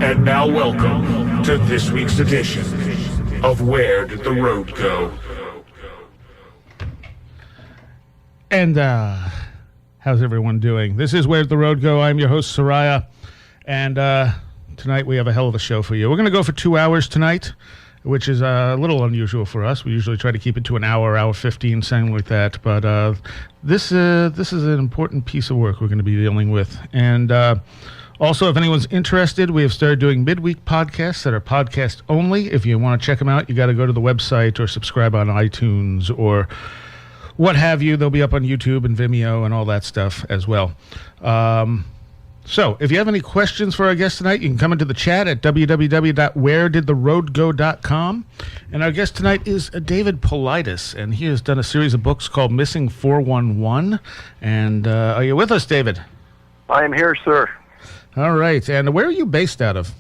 And now welcome to this week's edition of Where Did the Road Go? And how's everyone doing? This is Where Did the Road Go? I'm your host, Soraya. And tonight we have a hell of a show for you. We're going to go for 2 hours tonight, which is a little unusual for us. We usually try to keep it to an hour 15, something like that. But this is an important piece of work we're going to be dealing with. And also, if anyone's interested, we have started doing midweek podcasts that are podcast only. If you want to check them out, you got to go to the website or subscribe on iTunes or what have you. They'll be up on YouTube and Vimeo and all that stuff as well. So, if you have any questions for our guest tonight, you can come into the chat at www.wheredidtheroadgo.com. And our guest tonight is David Paulides, and he has done a series of books called Missing 411. And are you with us, David? I am here, sir. All right. And where are you based out of?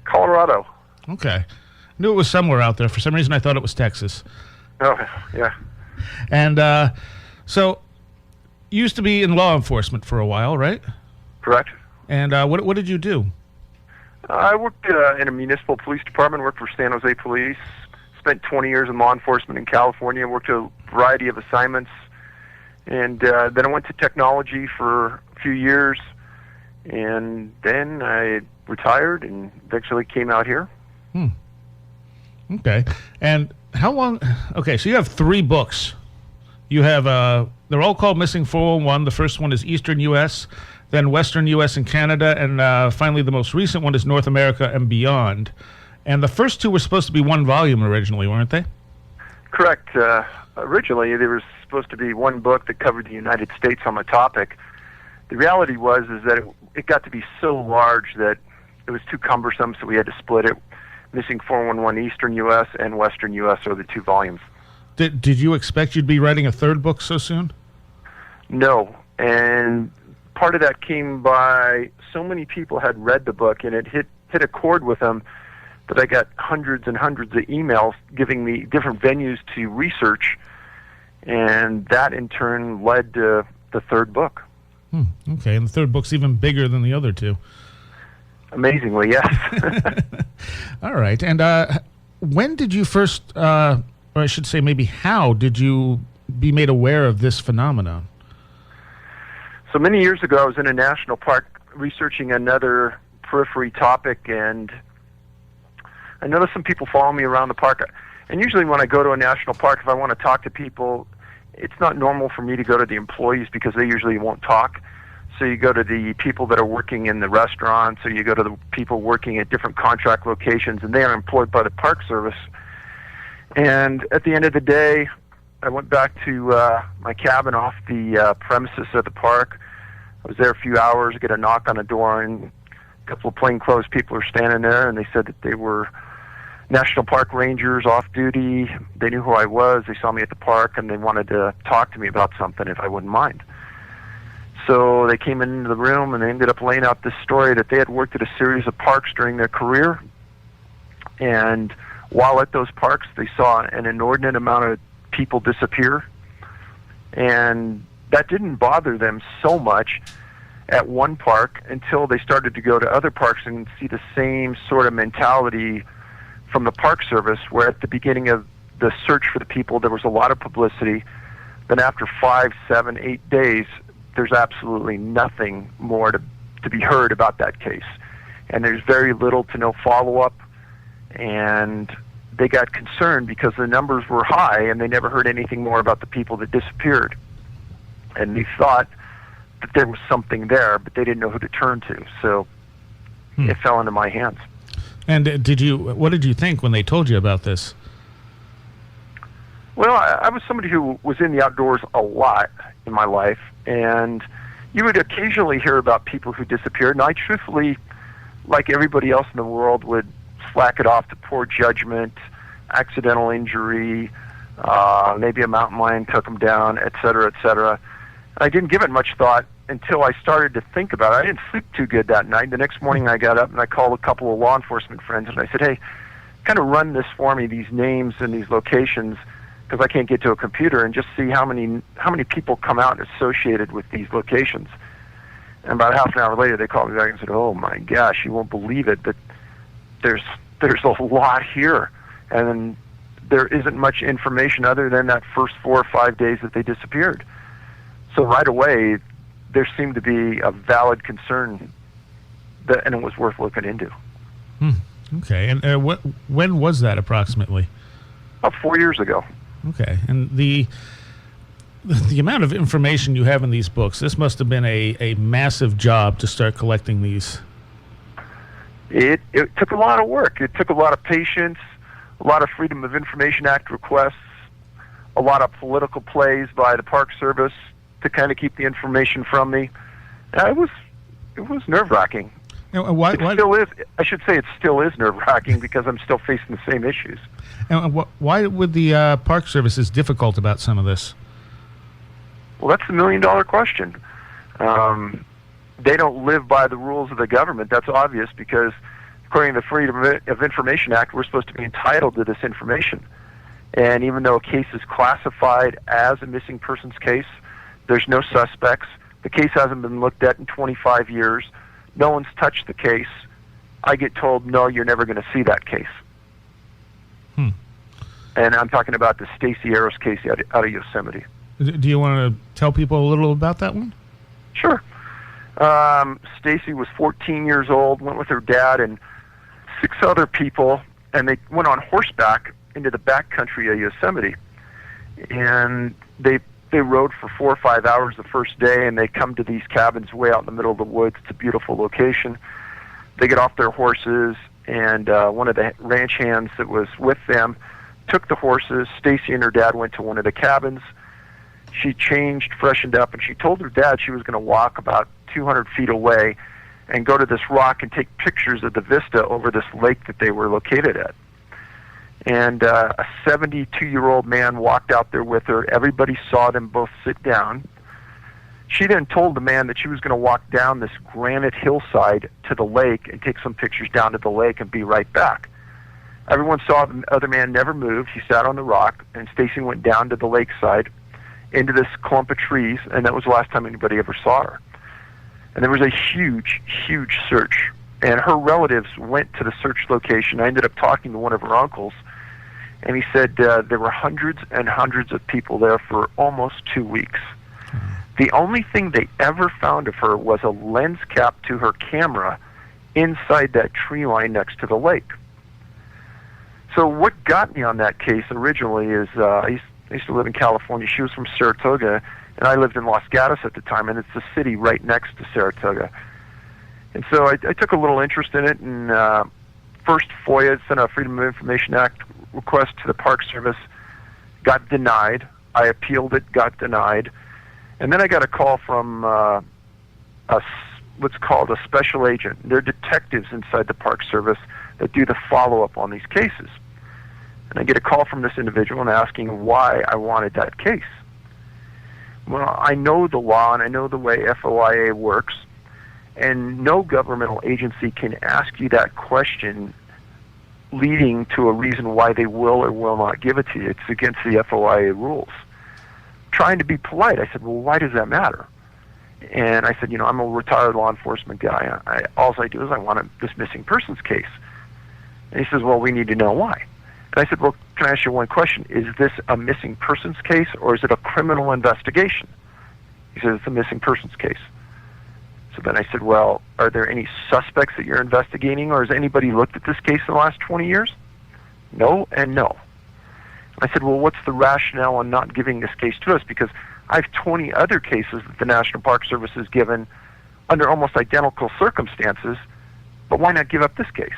Colorado. Okay. Knew it was somewhere out there. For some reason, I thought it was Texas. Oh, yeah. And so, you used to be in law enforcement for a while, right? Correct. And what did you do? I worked in a municipal police department, worked for San Jose Police, spent 20 years in law enforcement in California, worked a variety of assignments, and then I went to technology for a few years, and then I retired and eventually came out here. Okay. And how long? Okay, so you have 3 books. You have, they're all called Missing 411. The first one is Eastern U.S., then Western U.S. and Canada, and finally the most recent one is North America and Beyond. And the first 2 were supposed to be 1 volume originally, weren't they? Correct. Originally, there was supposed to be 1 book that covered the United States on the topic. The reality is that it got to be so large that it was too cumbersome, so we had to split it. Missing 411 Eastern U.S. and Western U.S. are the 2 volumes. Did you expect you'd be writing a 3rd book so soon? No, and part of that came by so many people had read the book, and it hit a chord with them that I got hundreds and hundreds of emails giving me different venues to research, and that in turn led to the 3rd book. Okay, and the 3rd book's even bigger than the other 2. Amazingly, yes. All right, and when did you first, or I should say maybe how did you be made aware of this phenomenon? So many years ago, I was in a national park researching another periphery topic, and I noticed some people follow me around the park. And usually when I go to a national park, if I want to talk to people, it's not normal for me to go to the employees because they usually won't talk. So you go to the people that are working in the restaurants, or you go to the people working at different contract locations, and they are employed by the Park Service. And at the end of the day, I went back to my cabin off the premises of the park. I was there a few hours, get a knock on the door, and a couple of plainclothes people were standing there, and they said that they were National Park Rangers off duty. They knew who I was. They saw me at the park, and they wanted to talk to me about something if I wouldn't mind. So they came into the room, and they ended up laying out this story that they had worked at a series of parks during their career, and while at those parks, they saw an inordinate amount of people disappear, and that didn't bother them so much at one park until they started to go to other parks and see the same sort of mentality from the Park Service, where at the beginning of the search for the people, there was a lot of publicity. Then after 5, 7, 8 days, there's absolutely nothing more to be heard about that case. And there's very little to no follow-up, and they got concerned because the numbers were high and they never heard anything more about the people that disappeared. And they thought that there was something there, but they didn't know who to turn to. So it fell into my hands. And what did you think when they told you about this? Well, I was somebody who was in the outdoors a lot in my life, and you would occasionally hear about people who disappeared, and I truthfully, like everybody else in the world, would slack it off to poor judgment, accidental injury, maybe a mountain lion took them down, et cetera, et cetera. I didn't give it much thought until I started to think about it. I didn't sleep too good that night. The next morning I got up and I called a couple of law enforcement friends, and I said, hey, kind of run this for me, these names and these locations, because I can't get to a computer, and just see how many people come out associated with these locations. And about half an hour later, they called me back and said, "Oh my gosh, you won't believe it, but there's a lot here, and there isn't much information other than that first 4 or 5 days that they disappeared." So right away, there seemed to be a valid concern, and it was worth looking into. Okay, and when was that approximately? About 4 years ago. Okay, and the amount of information you have in these books, this must have been a massive job to start collecting these. It took a lot of work. It took a lot of patience, a lot of Freedom of Information Act requests, a lot of political plays by the Park Service to kind of keep the information from me. It was nerve-wracking. Why, Still is. I should say it still is nerve-wracking because I'm still facing the same issues. And why would the Park Service is difficult about some of this? Well, that's the million-dollar question. They don't live by the rules of the government. That's obvious because, according to the Freedom of Information Act, we're supposed to be entitled to this information. And even though a case is classified as a missing persons case, there's no suspects. The case hasn't been looked at in 25 years. No one's touched the case. I get told, no, you're never going to see that case. And I'm talking about the Stacey Arrows case out of Yosemite. Do you want to tell people a little about that one? Sure. Stacey was 14 years old, went with her dad and 6 other people, and they went on horseback into the backcountry of Yosemite. And they rode for 4 or 5 hours the first day, and they come to these cabins way out in the middle of the woods. It's a beautiful location. They get off their horses, and one of the ranch hands that was with them took the horses. Stacey and her dad went to one of the cabins. She changed, freshened up, and she told her dad she was going to walk about 200 feet away and go to this rock and take pictures of the vista over this lake that they were located at. And a 72-year-old man walked out there with her. Everybody saw them both sit down. She then told the man that she was going to walk down this granite hillside to the lake and take some pictures down to the lake and be right back. Everyone saw the other man never moved. He sat on the rock, and Stacey went down to the lakeside into this clump of trees, and that was the last time anybody ever saw her. And there was a huge, huge search. And her relatives went to the search location. I ended up talking to one of her uncles, and he said there were hundreds and hundreds of people there for almost 2 weeks. The only thing they ever found of her was a lens cap to her camera inside that tree line next to the lake. So what got me on that case originally is I used to live in California. She was from Saratoga, and I lived in Los Gatos at the time, and it's the city right next to Saratoga. And so I took a little interest in it, and first FOIA, sent a Freedom of Information Act request to the Park Service, got denied. I appealed it, got denied. And then I got a call from what's called a special agent. They're detectives inside the Park Service that do the follow-up on these cases. And I get a call from this individual and asking why I wanted that case. Well, I know the law and I know the way FOIA works, and no governmental agency can ask you that question leading to a reason why they will or will not give it to you. It's against the FOIA rules. Trying to be polite, I said, well, why does that matter? And I said, I'm a retired law enforcement guy. All I do is I want this missing persons case. And he says, well, we need to know why. And I said, well, can I ask you one question? Is this a missing persons case or is it a criminal investigation? He said, it's a missing persons case. So then I said, well, are there any suspects that you're investigating, or has anybody looked at this case in the last 20 years? No and no. I said, well, what's the rationale on not giving this case to us? Because I have 20 other cases that the National Park Service has given under almost identical circumstances, but why not give up this case?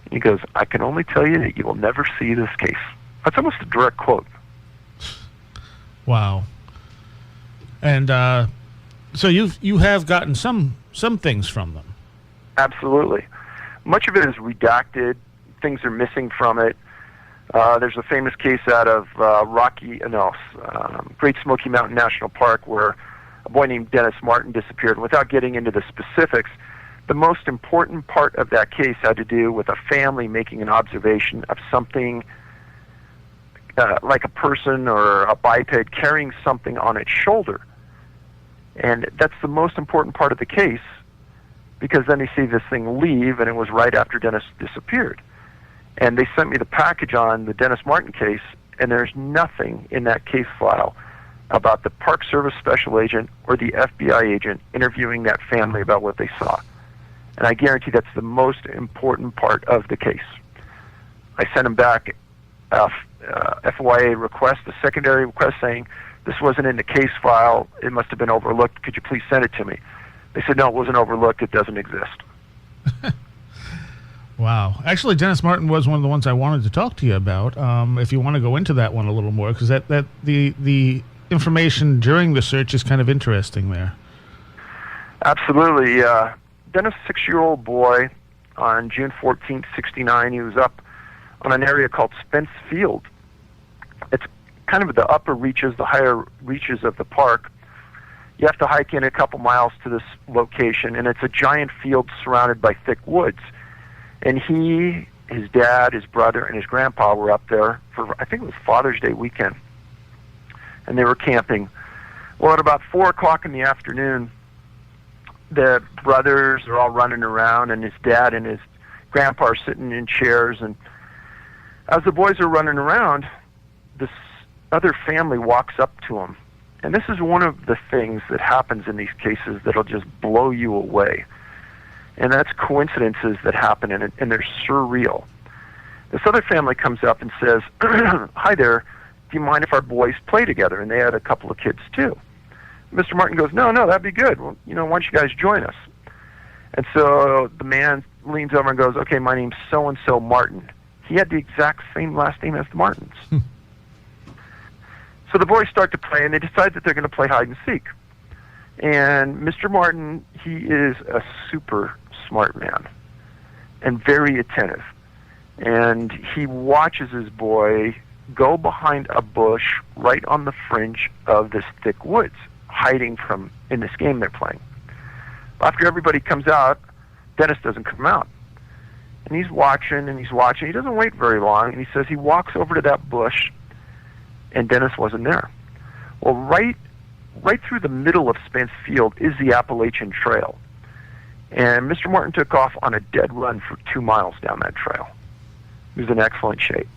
And he goes, I can only tell you that you will never see this case. That's almost a direct quote. Wow. And so you have gotten some things from them. Absolutely. Much of it is redacted. Things are missing from it. There's a famous case out of Great Smoky Mountain National Park where a boy named Dennis Martin disappeared. And without getting into the specifics, the most important part of that case had to do with a family making an observation of something like a person or a biped carrying something on its shoulder. And that's the most important part of the case, because then they see this thing leave, and it was right after Dennis disappeared. And they sent me the package on the Dennis Martin case, and there's nothing in that case file about the Park Service special agent or the FBI agent interviewing that family about what they saw. And I guarantee that's the most important part of the case. I sent them back a FOIA request, a secondary request saying, this wasn't in the case file, it must have been overlooked, could you please send it to me? They said, no, it wasn't overlooked, it doesn't exist. Wow. Actually, Dennis Martin was one of the ones I wanted to talk to you about. If you want to go into that one a little more, because the information during the search is kind of interesting there. Absolutely. Dennis, 6-year-old boy, on June 14th, 1969, he was up on an area called Spence Field. It's kind of the upper reaches, the higher reaches of the park. You have to hike in a couple miles to this location, and it's a giant field surrounded by thick woods. And he, his dad, his brother, and his grandpa were up there for, I think it was Father's Day weekend, and they were camping. Well, at about 4 o'clock in the afternoon, the brothers are all running around, and his dad and his grandpa are sitting in chairs. And as the boys are running around, this other family walks up to them. And this is one of the things that happens in these cases that'll just blow you away. And that's coincidences that happen, and they're surreal. This other family comes up and says, hi there, do you mind if our boys play together? And they had a couple of kids too. Mr. Martin goes, no, that'd be good. Well, why don't you guys join us? And so the man leans over and goes, okay, my name's so-and-so Martin. He had the exact same last name as the Martins. So the boys start to play, and they decide that they're going to play hide and seek. And Mr. Martin, he is a super smart man and very attentive. And he watches his boy go behind a bush right on the fringe of this thick woods, hiding from in this game they're playing. After everybody comes out, Dennis doesn't come out. And he's watching, and he's watching. He doesn't wait very long, and he says he walks over to that bush, and Dennis wasn't there. Well, right through the middle of Spence Field is the Appalachian Trail. And Mr. Martin took off on a dead run for 2 miles down that trail. He was in excellent shape.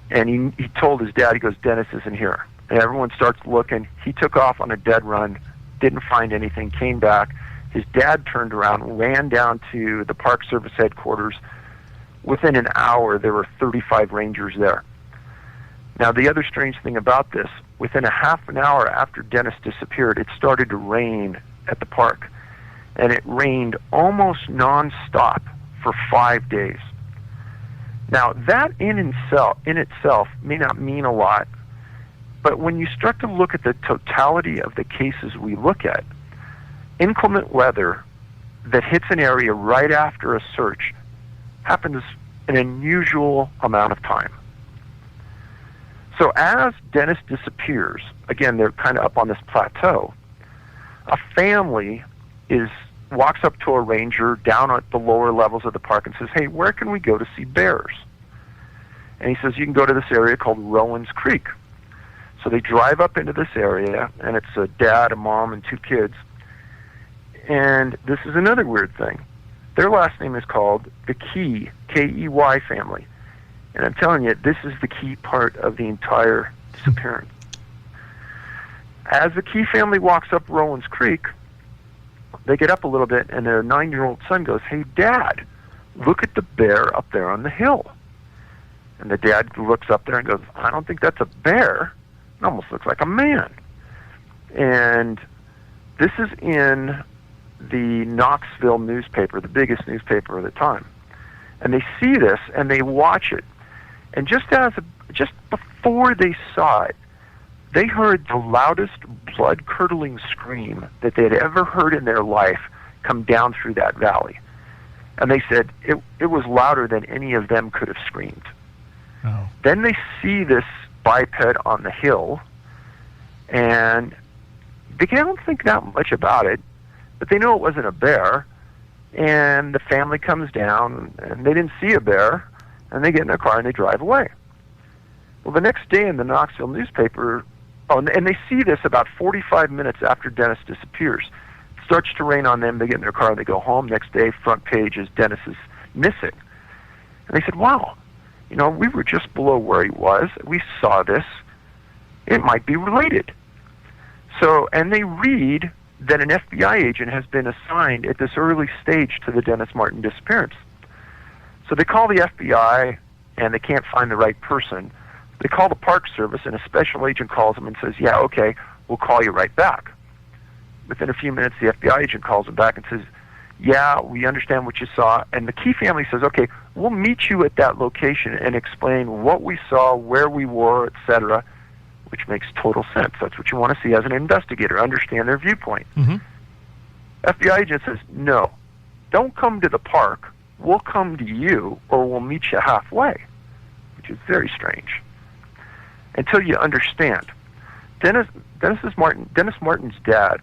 And he told his dad, he goes, Dennis isn't here. And everyone starts looking. He took off on a dead run, didn't find anything, came back. His dad turned around, ran down to the Park Service headquarters. Within an hour, there were 35 rangers there. Now, the other strange thing about this, within a half an hour after Dennis disappeared, it started to rain at the park. And it rained almost nonstop for 5 days. Now, that in itself may not mean a lot, but when you start to look at the totality of the cases we look at, inclement weather that hits an area right after a search happens an unusual amount of time. So as Dennis disappears, again, they're kind of up on this plateau, a family walks up to a ranger down at the lower levels of the park and says, hey, where can we go to see bears? And he says, you can go to this area called Rowan's Creek. So they drive up into this area, and it's a dad, a mom, and 2 kids. And this is another weird thing. Their last name is called the Key, K-E-Y family. And I'm telling you, this is the key part of the entire disappearance. As the Key family walks up Rowan's Creek, they get up a little bit, and their 9-year-old son goes, hey, Dad, look at the bear up there on the hill. And the dad looks up there and goes, I don't think that's a bear. It almost looks like a man. And this is in the Knoxville newspaper, the biggest newspaper of the time. And they see this, and they watch it. And just before they saw it, they heard the loudest blood-curdling scream that they had ever heard in their life come down through that valley. And they said it was louder than any of them could have screamed. Oh. Then they see this biped on the hill, and they don't think that much about it, but they know it wasn't a bear. And the family comes down, and they didn't see a bear, and they get in their car and they drive away. Well, the next day in the Knoxville newspaper, Oh, and they see this about 45 minutes after Dennis disappears. It starts to rain on them. They get in their car. They go home. Next day, front page is Dennis is missing. And they said, wow, we were just below where he was. We saw this. It might be related. So, and they read that an FBI agent has been assigned at this early stage to the Dennis Martin disappearance. So they call the FBI, and they can't find the right person. They call the Park Service, and a special agent calls them and says, yeah, okay, we'll call you right back. Within a few minutes, the FBI agent calls them back and says, yeah, we understand what you saw. And the Key family says, okay, we'll meet you at that location and explain what we saw, where we were, etc., which makes total sense. That's what you want to see as an investigator, understand their viewpoint. Mm-hmm. FBI agent says, no, don't come to the park. We'll come to you, or we'll meet you halfway, which is very strange. Until you understand. Dennis Martin's dad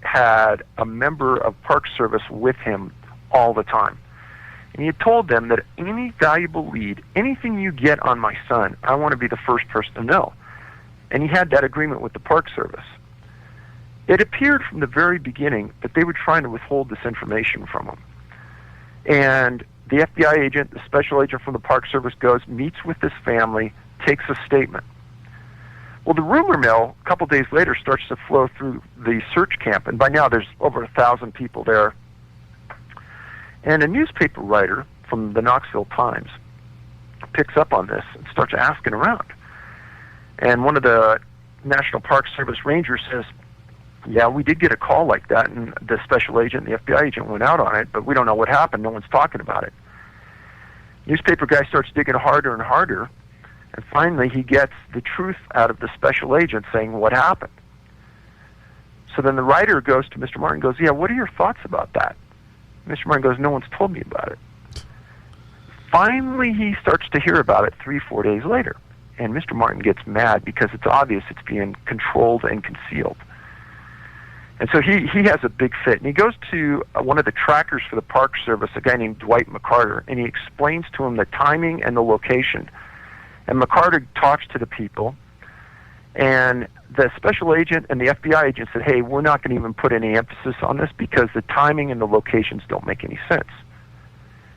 had a member of Park Service with him all the time. And he had told them that any valuable lead, anything you get on my son, I want to be the first person to know. And he had that agreement with the Park Service. It appeared from the very beginning that they were trying to withhold this information from him. And the FBI agent, the special agent from the Park Service goes, meets with this family, takes a statement. Well, the rumor mill, a couple days later, starts to flow through the search camp, and by now there's over 1,000 people there. And a newspaper writer from the Knoxville Times picks up on this and starts asking around. And one of the National Park Service rangers says, yeah, we did get a call like that, and the special agent and the FBI agent went out on it, but we don't know what happened. No one's talking about it. Newspaper guy starts digging harder and harder, and finally he gets the truth out of the special agent saying what happened. So then the writer goes to Mr. Martin and goes, yeah, what are your thoughts about that? Mr. Martin goes, no one's told me about it. Finally he starts to hear about it 3-4 days later. And Mr. Martin gets mad because it's obvious it's being controlled and concealed. And so he has a big fit. And he goes to one of the trackers for the Park Service, a guy named Dwight McCarter, and he explains to him the timing and the location. And McCarter talks to the people, and the special agent and the FBI agent said, hey, we're not going to even put any emphasis on this because the timing and the locations don't make any sense.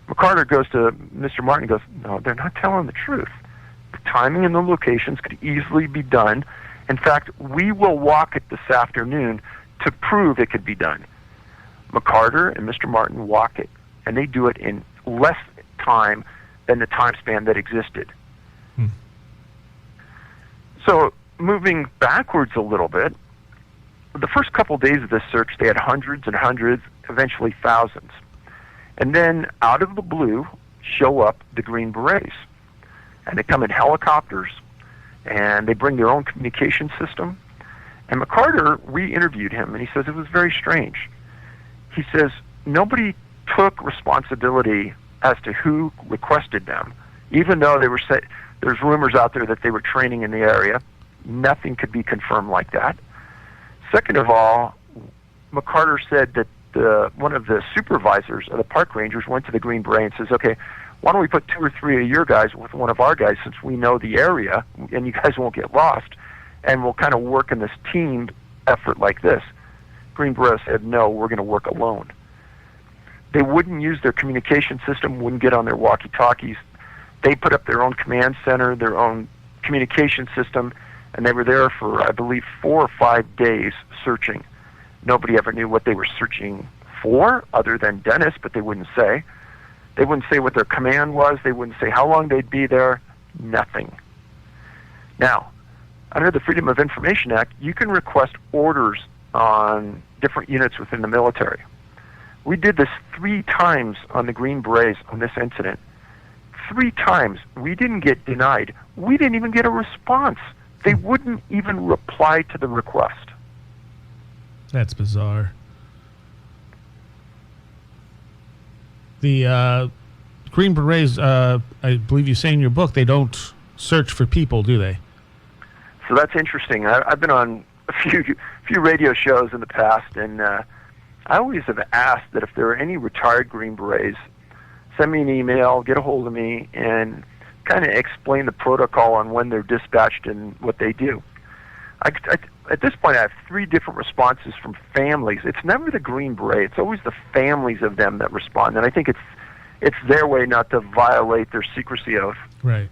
McCarter goes to Mr. Martin and goes, no, they're not telling the truth. The timing and the locations could easily be done. In fact, we will walk it this afternoon to prove it could be done. McCarter and Mr. Martin walk it, and they do it in less time than the time span that existed. So moving backwards a little bit, the first couple days of this search, they had hundreds and hundreds, eventually thousands. And then out of the blue show up the Green Berets. And they come in helicopters, and they bring their own communication system. And McCarter re-interviewed him, and he says it was very strange. He says nobody took responsibility as to who requested them, even though they were there's rumors out there that they were training in the area. Nothing could be confirmed like that. Second of all, McCarter said that one of the supervisors of the park rangers went to the Green Beret and says, okay, why don't we put 2 or 3 of your guys with one of our guys since we know the area and you guys won't get lost, and we'll kind of work in this team effort like this. Green Beret said, no, we're going to work alone. They wouldn't use their communication system, wouldn't get on their walkie-talkies. They put up their own command center, their own communication system, and they were there for, I believe, 4 or 5 days searching. Nobody ever knew what they were searching for other than Dennis, but they wouldn't say. They wouldn't say what their command was. They wouldn't say how long they'd be there. Nothing. Now, under the Freedom of Information Act, you can request orders on different units within the military. We did this 3 times on the Green Berets on this incident. 3 times. We didn't get denied. We didn't even get a response. They wouldn't even reply to the request. That's bizarre. The Green Berets, I believe you say in your book, they don't search for people, do they? So that's interesting. I've been on a few radio shows in the past, and I always have asked that if there are any retired Green Berets, send me an email, get a hold of me, and kind of explain the protocol on when they're dispatched and what they do. At this point, I have 3 different responses from families. It's never the Green Beret. It's always the families of them that respond. And I think it's their way not to violate their secrecy oath. Right.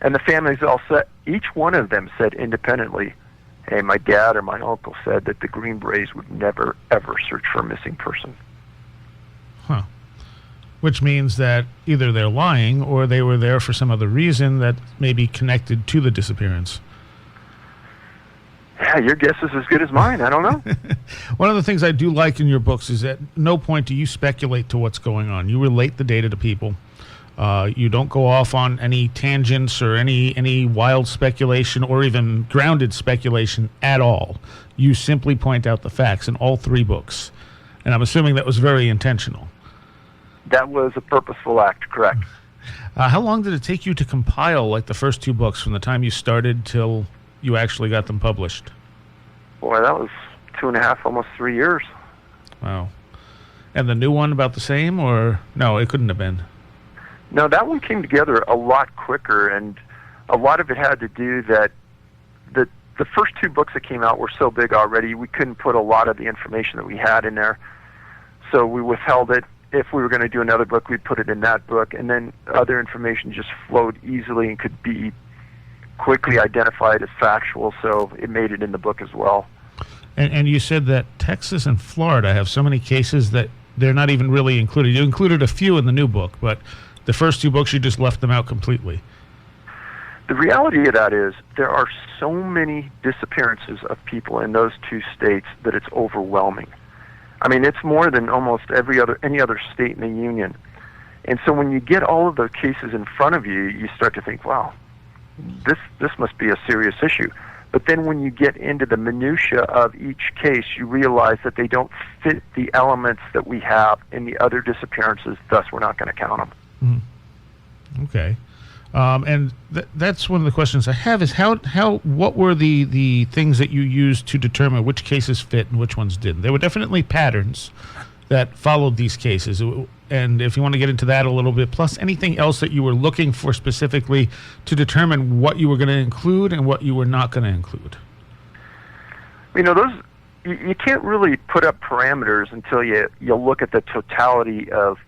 And the families all said, each one of them said independently, hey, my dad or my uncle said that the Green Berets would never, ever search for a missing person. Huh. Which means that either they're lying or they were there for some other reason that may be connected to the disappearance. Yeah, your guess is as good as mine. I don't know. One of the things I do like in your books is at no point do you speculate to what's going on. You relate the data to people. You don't go off on any tangents or any wild speculation or even grounded speculation at all. You simply point out the facts in all 3 books. And I'm assuming that was very intentional. That was a purposeful act, correct. How long did it take you to compile, like, the first 2 books from the time you started till you actually got them published? Boy, that was 2.5, almost 3 years. Wow. And the new one about the same, or no, it couldn't have been? No, that one came together a lot quicker, and a lot of it had to do that the first 2 books that came out were so big already, we couldn't put a lot of the information that we had in there. So we withheld it. If we were going to do another book, we'd put it in that book, and then other information just flowed easily and could be quickly identified as factual, so it made it in the book as well. And you said that Texas and Florida have so many cases that they're not even really included. You included a few in the new book, but the first 2 books, you just left them out completely. The reality of that is there are so many disappearances of people in those 2 states that it's overwhelming. I mean, it's more than almost any other state in the union. And so when you get all of those cases in front of you, you start to think, wow, this must be a serious issue. But then when you get into the minutia of each case, you realize that they don't fit the elements that we have in the other disappearances, thus we're not going to count them. Mm. Okay. And that's one of the questions I have is what were the things that you used to determine which cases fit and which ones didn't? There were definitely patterns that followed these cases. And if you want to get into that a little bit, plus anything else that you were looking for specifically to determine what you were going to include and what you were not going to include. You know, you can't really put up parameters until you look at the totality of,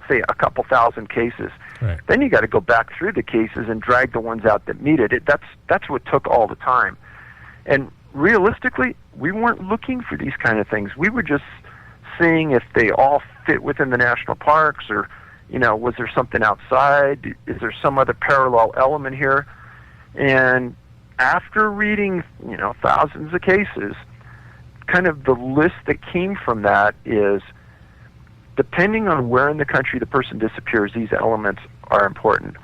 say, a couple thousand cases. Right. Then you got to go back through the cases and drag the ones out that meet it. That's what took all the time. And realistically, we weren't looking for these kind of things. We were just seeing if they all fit within the national parks, or, you know, was there something outside? Is there some other parallel element here? And after reading, you know, thousands of cases, kind of the list that came from that is, depending on where in the country the person disappears, these elements are important.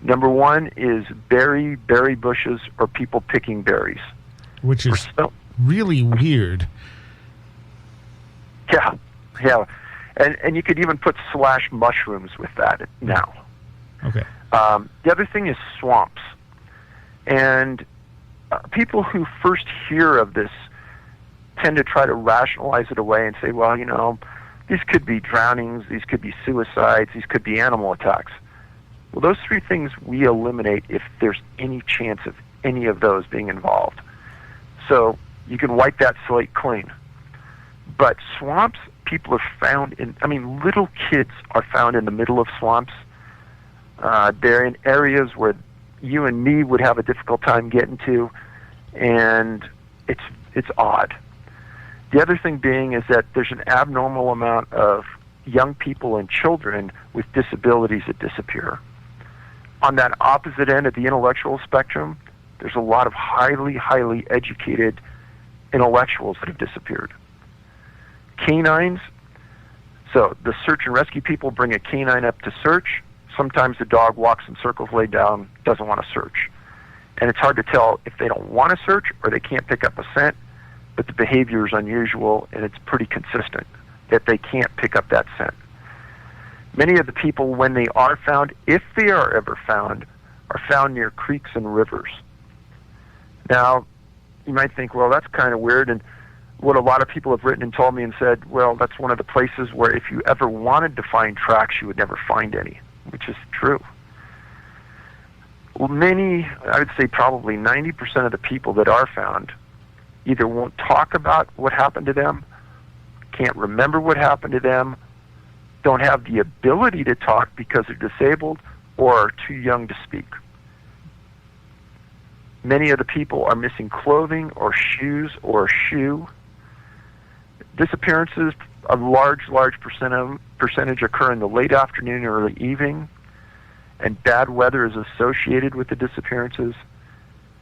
Number 1 is berry bushes or people picking berries. Which is really weird. Yeah. And you could even put slash mushrooms with that now. Okay. The other thing is swamps. And people who first hear of this tend to try to rationalize it away and say, well, you know, these could be drownings, these could be suicides, these could be animal attacks. Well, those 3 things we eliminate if there's any chance of any of those being involved. So you can wipe that slate clean. But swamps, people are found in, I mean, little kids are found in the middle of swamps. They're in areas where you and me would have a difficult time getting to, and it's odd. The other thing being is that there's an abnormal amount of young people and children with disabilities that disappear. On that opposite end of the intellectual spectrum, there's a lot of highly, highly educated intellectuals that have disappeared. Canines, so the search and rescue people bring a canine up to search. Sometimes the dog walks in circles, laid down, doesn't want to search. And it's hard to tell if they don't want to search or they can't pick up a scent, but the behavior is unusual and it's pretty consistent that they can't pick up that scent. Many of the people, when they are found, if they are ever found, are found near creeks and rivers. Now, you might think, well, that's kind of weird, and what a lot of people have written and told me and said, well, that's one of the places where if you ever wanted to find tracks, you would never find any, which is true. Many, I would say probably 90% of the people that are found either won't talk about what happened to them, can't remember what happened to them, don't have the ability to talk because they're disabled, or are too young to speak. Many of the people are missing clothing or shoes or a shoe. Disappearances, a large percentage occur in the late afternoon or early evening, and bad weather is associated with the disappearances.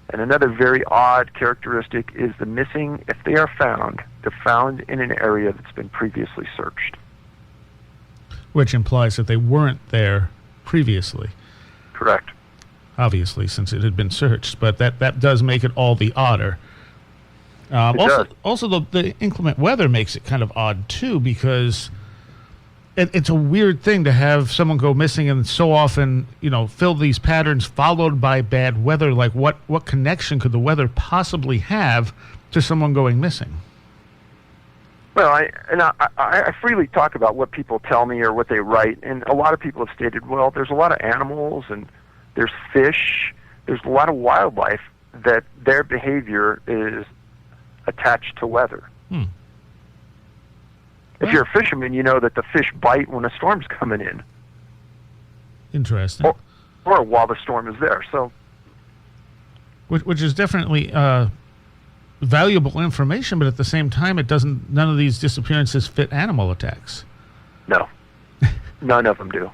And another very odd characteristic is the missing, if they are found, they're found in an area that's been previously searched. Which implies that they weren't there previously. Correct. Obviously, since it had been searched, but that does make it all the odder. Also, the inclement weather makes it kind of odd, too, because it's a weird thing to have someone go missing and so often, fill these patterns followed by bad weather. Like, what connection could the weather possibly have to someone going missing? Well, I freely talk about what people tell me or what they write, and a lot of people have stated, well, there's a lot of animals and there's fish, there's a lot of wildlife that their behavior is attached to weather. If you're a fisherman, you know that the fish bite when a storm's coming in. Interesting. Or while the storm is there. So, which is definitely valuable information, but at the same time, none of these disappearances fit animal attacks. No. None of them do.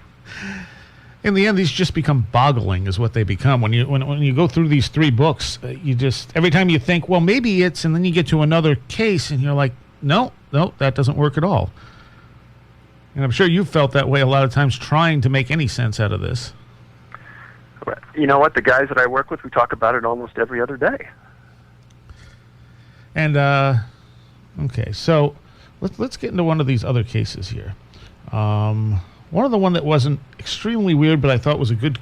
In the end, these just become boggling, is what they become. When you go through these 3 books, you just, every time you think, well, maybe it's, and then you get to another case, and you're like, no, that doesn't work at all. And I'm sure you've felt that way a lot of times trying to make any sense out of this. You know what? The guys that I work with, we talk about it almost every other day. And, okay, so let's get into one of these other cases here. One of the one that wasn't extremely weird, but I thought was a good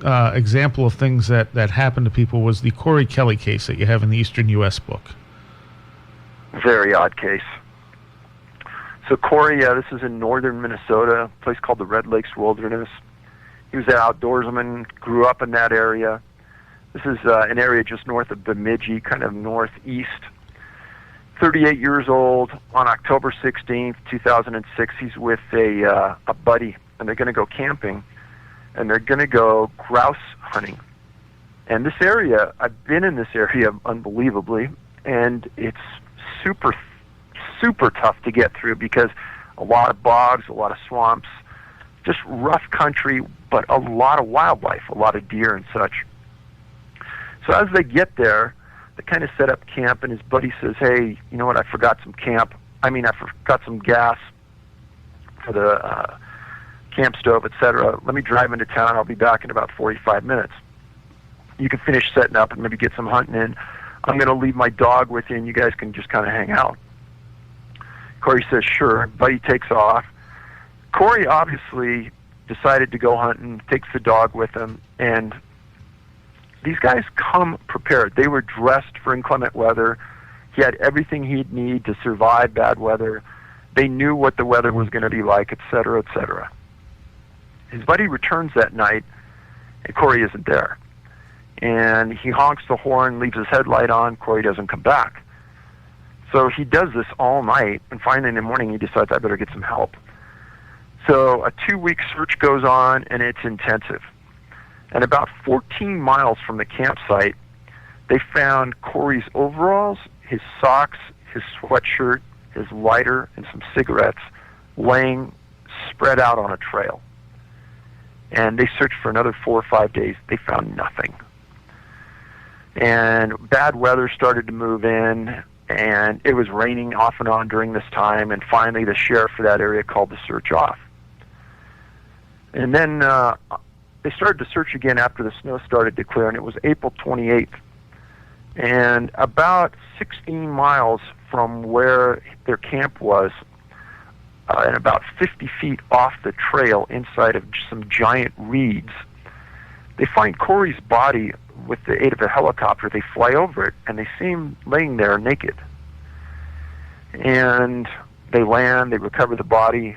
example of things that happened to people was the Corey Kelly case that you have in the Eastern U.S. book. Very odd case. So Corey, this is in northern Minnesota, a place called the Red Lakes Wilderness. He was an outdoorsman, grew up in that area. This is an area just north of Bemidji, kind of northeast. 38 years old. On October 16th, 2006, he's with a buddy, and they're going to go camping, and they're going to go grouse hunting. And this area, I've been in this area unbelievably, and it's super, super tough to get through because a lot of bogs, a lot of swamps, just rough country, but a lot of wildlife, a lot of deer and such. So as they get there, they kind of set up camp, and his buddy says, hey, you know what, I forgot some gas for the camp stove, etc. Let me drive into town. I'll be back in about 45 minutes. You can finish setting up and maybe get some hunting in. I'm going to leave my dog with you, and you guys can just kind of hang out. Corey says, sure. Buddy takes off. Corey obviously decided to go hunting, takes the dog with him, and these guys come prepared. They were dressed for inclement weather. He had everything he'd need to survive bad weather. They knew what the weather was going to be like, etc., etc. His buddy returns that night, and Corey isn't there. And he honks the horn, leaves his headlight on. Corey doesn't come back. So he does this all night, and finally in the morning he decides, I better get some help. So a 2-week search goes on, and it's intensive. And about 14 miles from the campsite, they found Corey's overalls, his socks, his sweatshirt, his lighter, and some cigarettes laying spread out on a trail. And they searched for another 4 or 5 days. They found nothing. And bad weather started to move in, and it was raining off and on during this time, and finally the sheriff for that area called the search off. And then they started to search again after the snow started to clear, and it was April 28th. And about 16 miles from where their camp was, and about 50 feet off the trail inside of some giant reeds, they find Corey's body with the aid of a helicopter. They fly over it, and they see him laying there naked. And they land, they recover the body,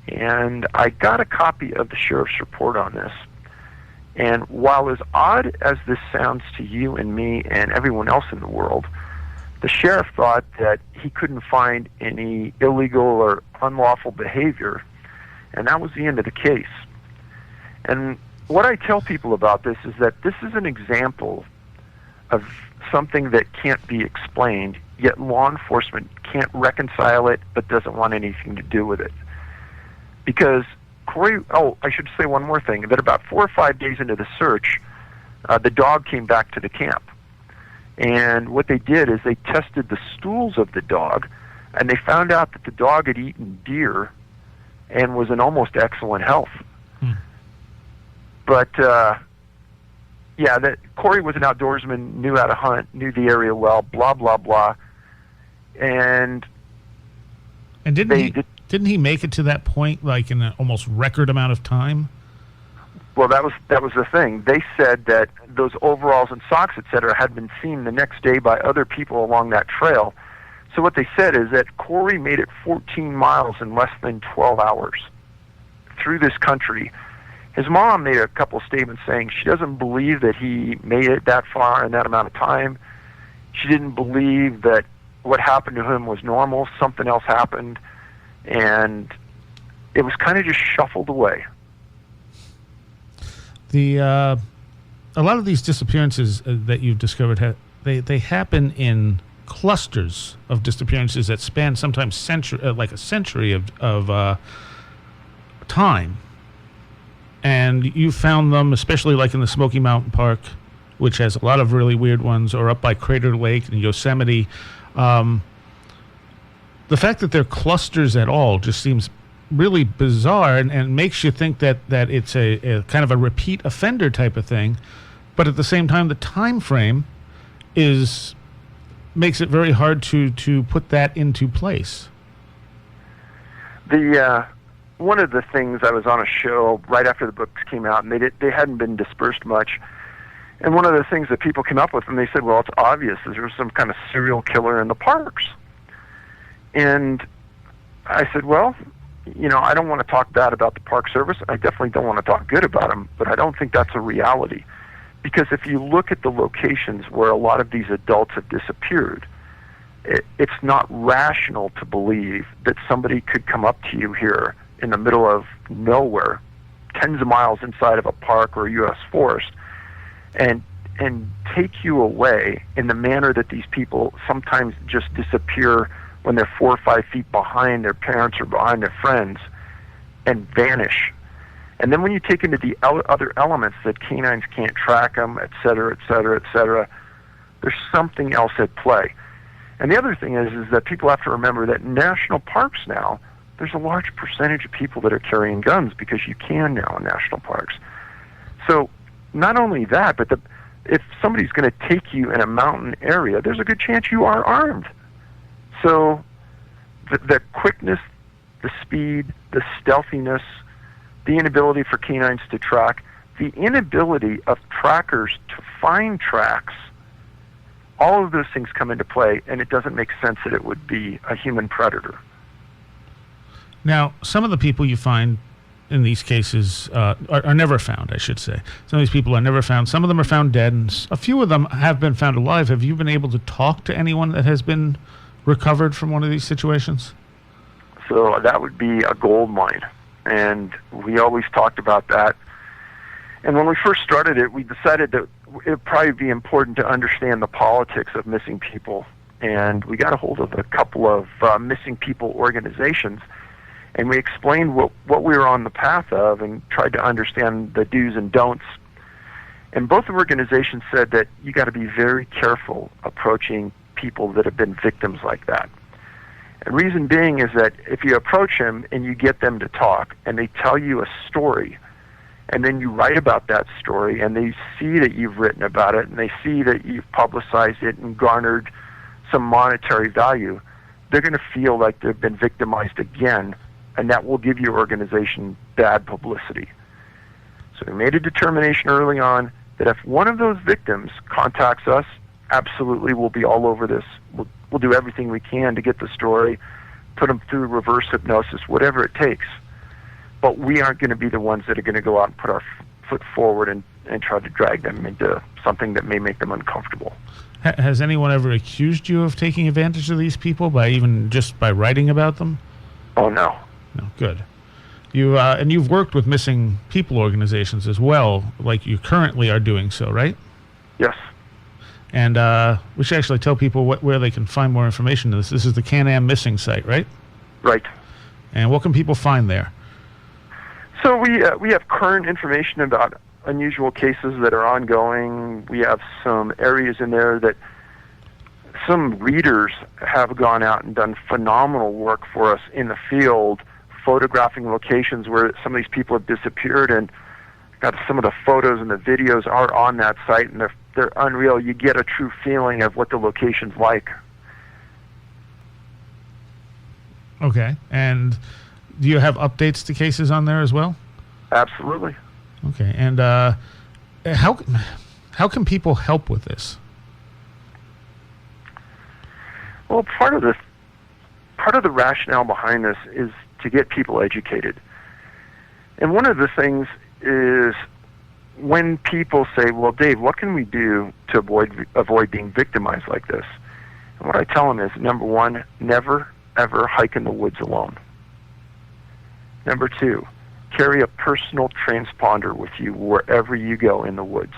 and I got a copy of the sheriff's report on this. And while as odd as this sounds to you and me and everyone else in the world, the sheriff thought that he couldn't find any illegal or unlawful behavior, and that was the end of the case. And what I tell people about this is that this is an example of something that can't be explained, yet law enforcement can't reconcile it but doesn't want anything to do with it. Because I should say one more thing, that about 4 or 5 days into the search, the dog came back to the camp. And what they did is they tested the stools of the dog, and they found out that the dog had eaten deer and was in almost excellent health. But, that Corey was an outdoorsman, knew how to hunt, knew the area well, blah, blah, blah. And didn't he make it to that point like in an almost record amount of time? Well, that was the thing. They said that those overalls and socks, etc., had been seen the next day by other people along that trail. So what they said is that Corey made it 14 miles in less than 12 hours through this country. His mom made a couple of statements saying she doesn't believe that he made it that far in that amount of time. She didn't believe that what happened to him was normal. Something else happened, and it was kind of just shuffled away. A lot of these disappearances that you've discovered, they happen in clusters of disappearances that span sometimes like a century of time. And you found them, especially like in the Smoky Mountain Park, which has a lot of really weird ones, or up by Crater Lake in Yosemite. The fact that they're clusters at all just seems really bizarre and makes you think that it's a kind of a repeat offender type of thing. But at the same time, the time frame makes it very hard to put that into place. One of the things, I was on a show right after the books came out, and they hadn't been dispersed much. And one of the things that people came up with, and they said, well, it's obvious that there's some kind of serial killer in the parks. And I said, well, I don't want to talk bad about the Park Service. I definitely don't want to talk good about them, but I don't think that's a reality. Because if you look at the locations where a lot of these adults have disappeared, it's not rational to believe that somebody could come up to you here in the middle of nowhere, tens of miles inside of a park or a U.S. forest, and take you away in the manner that these people sometimes just disappear when they're 4 or 5 feet behind their parents or behind their friends and vanish. And then when you take into the other elements that canines can't track them, et cetera, et cetera, et cetera, there's something else at play. And the other thing is that people have to remember that in national parks now, there's a large percentage of people that are carrying guns because you can now in national parks. So not only that, but if somebody's going to take you in a mountain area, there's a good chance you are armed. So the quickness, the speed, the stealthiness, the inability for canines to track, the inability of trackers to find tracks, all of those things come into play, and it doesn't make sense that it would be a human predator. Now, some of the people you find in these cases are never found, I should say. Some of these people are never found. Some of them are found dead, and a few of them have been found alive. Have you been able to talk to anyone that has been recovered from one of these situations? So that would be a gold mine, and we always talked about that. And when we first started it, we decided that it would probably be important to understand the politics of missing people. And we got a hold of a couple of missing people organizations, and we explained what we were on the path of and tried to understand the do's and don'ts. And both organizations said that you got to be very careful approaching people that have been victims like that. And reason being is that if you approach them and you get them to talk and they tell you a story, and then you write about that story and they see that you've written about it and they see that you've publicized it and garnered some monetary value, they're going to feel like they've been victimized again, and that will give your organization bad publicity. So we made a determination early on that if one of those victims contacts us, absolutely we'll be all over this. We'll do everything we can to get the story, put them through reverse hypnosis, whatever it takes. But we aren't going to be the ones that are going to go out and put our foot forward and and try to drag them into something that may make them uncomfortable. Has anyone ever accused you of taking advantage of these people by writing about them? Oh, no. No, good. And you've worked with missing people organizations as well, like you currently are doing so, right? Yes. And we should actually tell people where they can find more information on this. This is the Can-Am Missing site, right? Right. And what can people find there? So we have current information about unusual cases that are ongoing. We have some areas in there that some readers have gone out and done phenomenal work for us in the field, photographing locations where some of these people have disappeared, and got some of the photos and the videos are on that site, and they're unreal. You get a true feeling of what the location's like. Okay. And do you have updates to cases on there as well? Absolutely. Okay. And how can people help with this? Well, part of the rationale behind this is to get people educated. And one of the things is when people say, well, Dave, what can we do to avoid being victimized like this? And what I tell them is, number one, never, ever hike in the woods alone. Number two, carry a personal transponder with you wherever you go in the woods.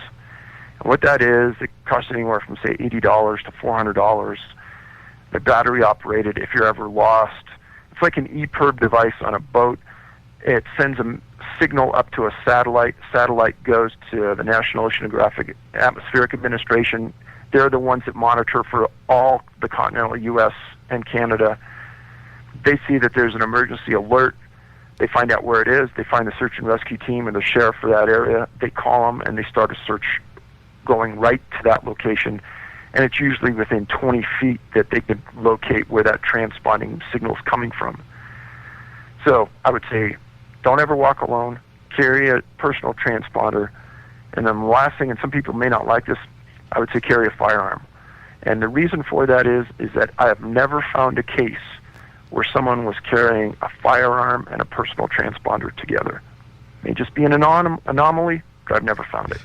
And what that is, it costs anywhere from, say, $80 to $400. They're battery operated if you're ever lost. It's like an EPIRB device on a boat. It sends a signal up to a satellite. Satellite goes to the National Oceanographic Atmospheric Administration. They're the ones that monitor for all the continental U.S. and Canada. They see that there's an emergency alert. They find out where it is. They find the search and rescue team and the sheriff for that area. They call them, and they start a search going right to that location. And it's usually within 20 feet that they can locate where that transponding signal is coming from. So I would say, don't ever walk alone. Carry a personal transponder. And then the last thing, and some people may not like this, I would say carry a firearm. And the reason for that is that I have never found a case where someone was carrying a firearm and a personal transponder together. It may just be an anomaly, but I've never found it.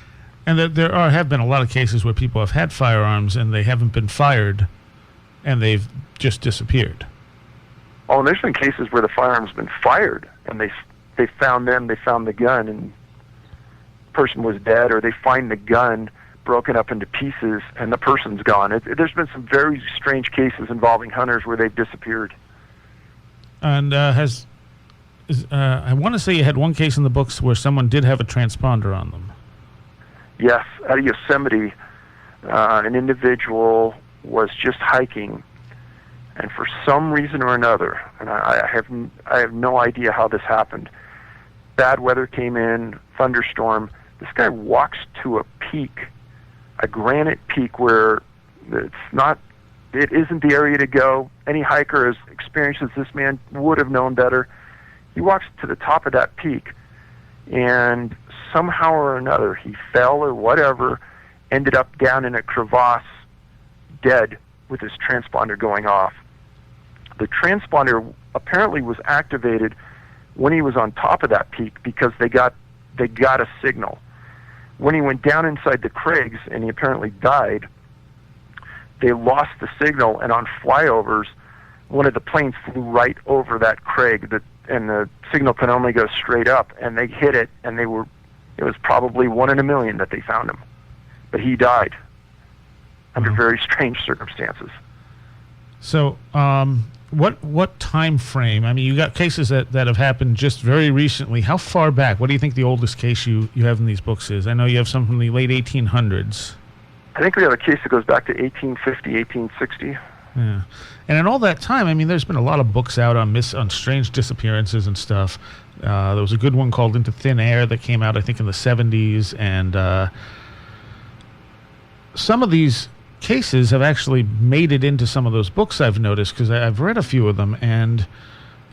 And have been a lot of cases where people have had firearms and they haven't been fired, and they've just disappeared. Oh, and there's been cases where the firearm's been fired, and they found the gun, and the person was dead, or they find the gun broken up into pieces, and the person's gone. There's been some very strange cases involving hunters where they've disappeared. And I want to say you had one case in the books where someone did have a transponder on them. Yes, out of Yosemite, an individual was just hiking, and for some reason or another, and I have no idea how this happened. Bad weather came in, thunderstorm. This guy walks to a peak, a granite peak where it isn't the area to go. Any hiker as experienced as this man would have known better. He walks to the top of that peak, and somehow or another, he fell or whatever, ended up down in a crevasse, dead, with his transponder going off. The transponder apparently was activated when he was on top of that peak because they got a signal. When he went down inside the crags and he apparently died, they lost the signal, and on flyovers, one of the planes flew right over that crag, and the signal could only go straight up, and they hit it, and it was probably 1 in a million that they found him. But he died under very strange circumstances. So what time frame? I mean, you got cases that have happened just very recently. How far back? What do you think the oldest case you have in these books is? I know you have some from the late 1800s. I think we have a case that goes back to 1850, 1860. Yeah. And in all that time, I mean, there's been a lot of books out on strange disappearances and stuff. There was a good one called Into Thin Air that came out, I think, in the 70s. And some of these cases have actually made it into some of those books I've noticed, because I've read a few of them, and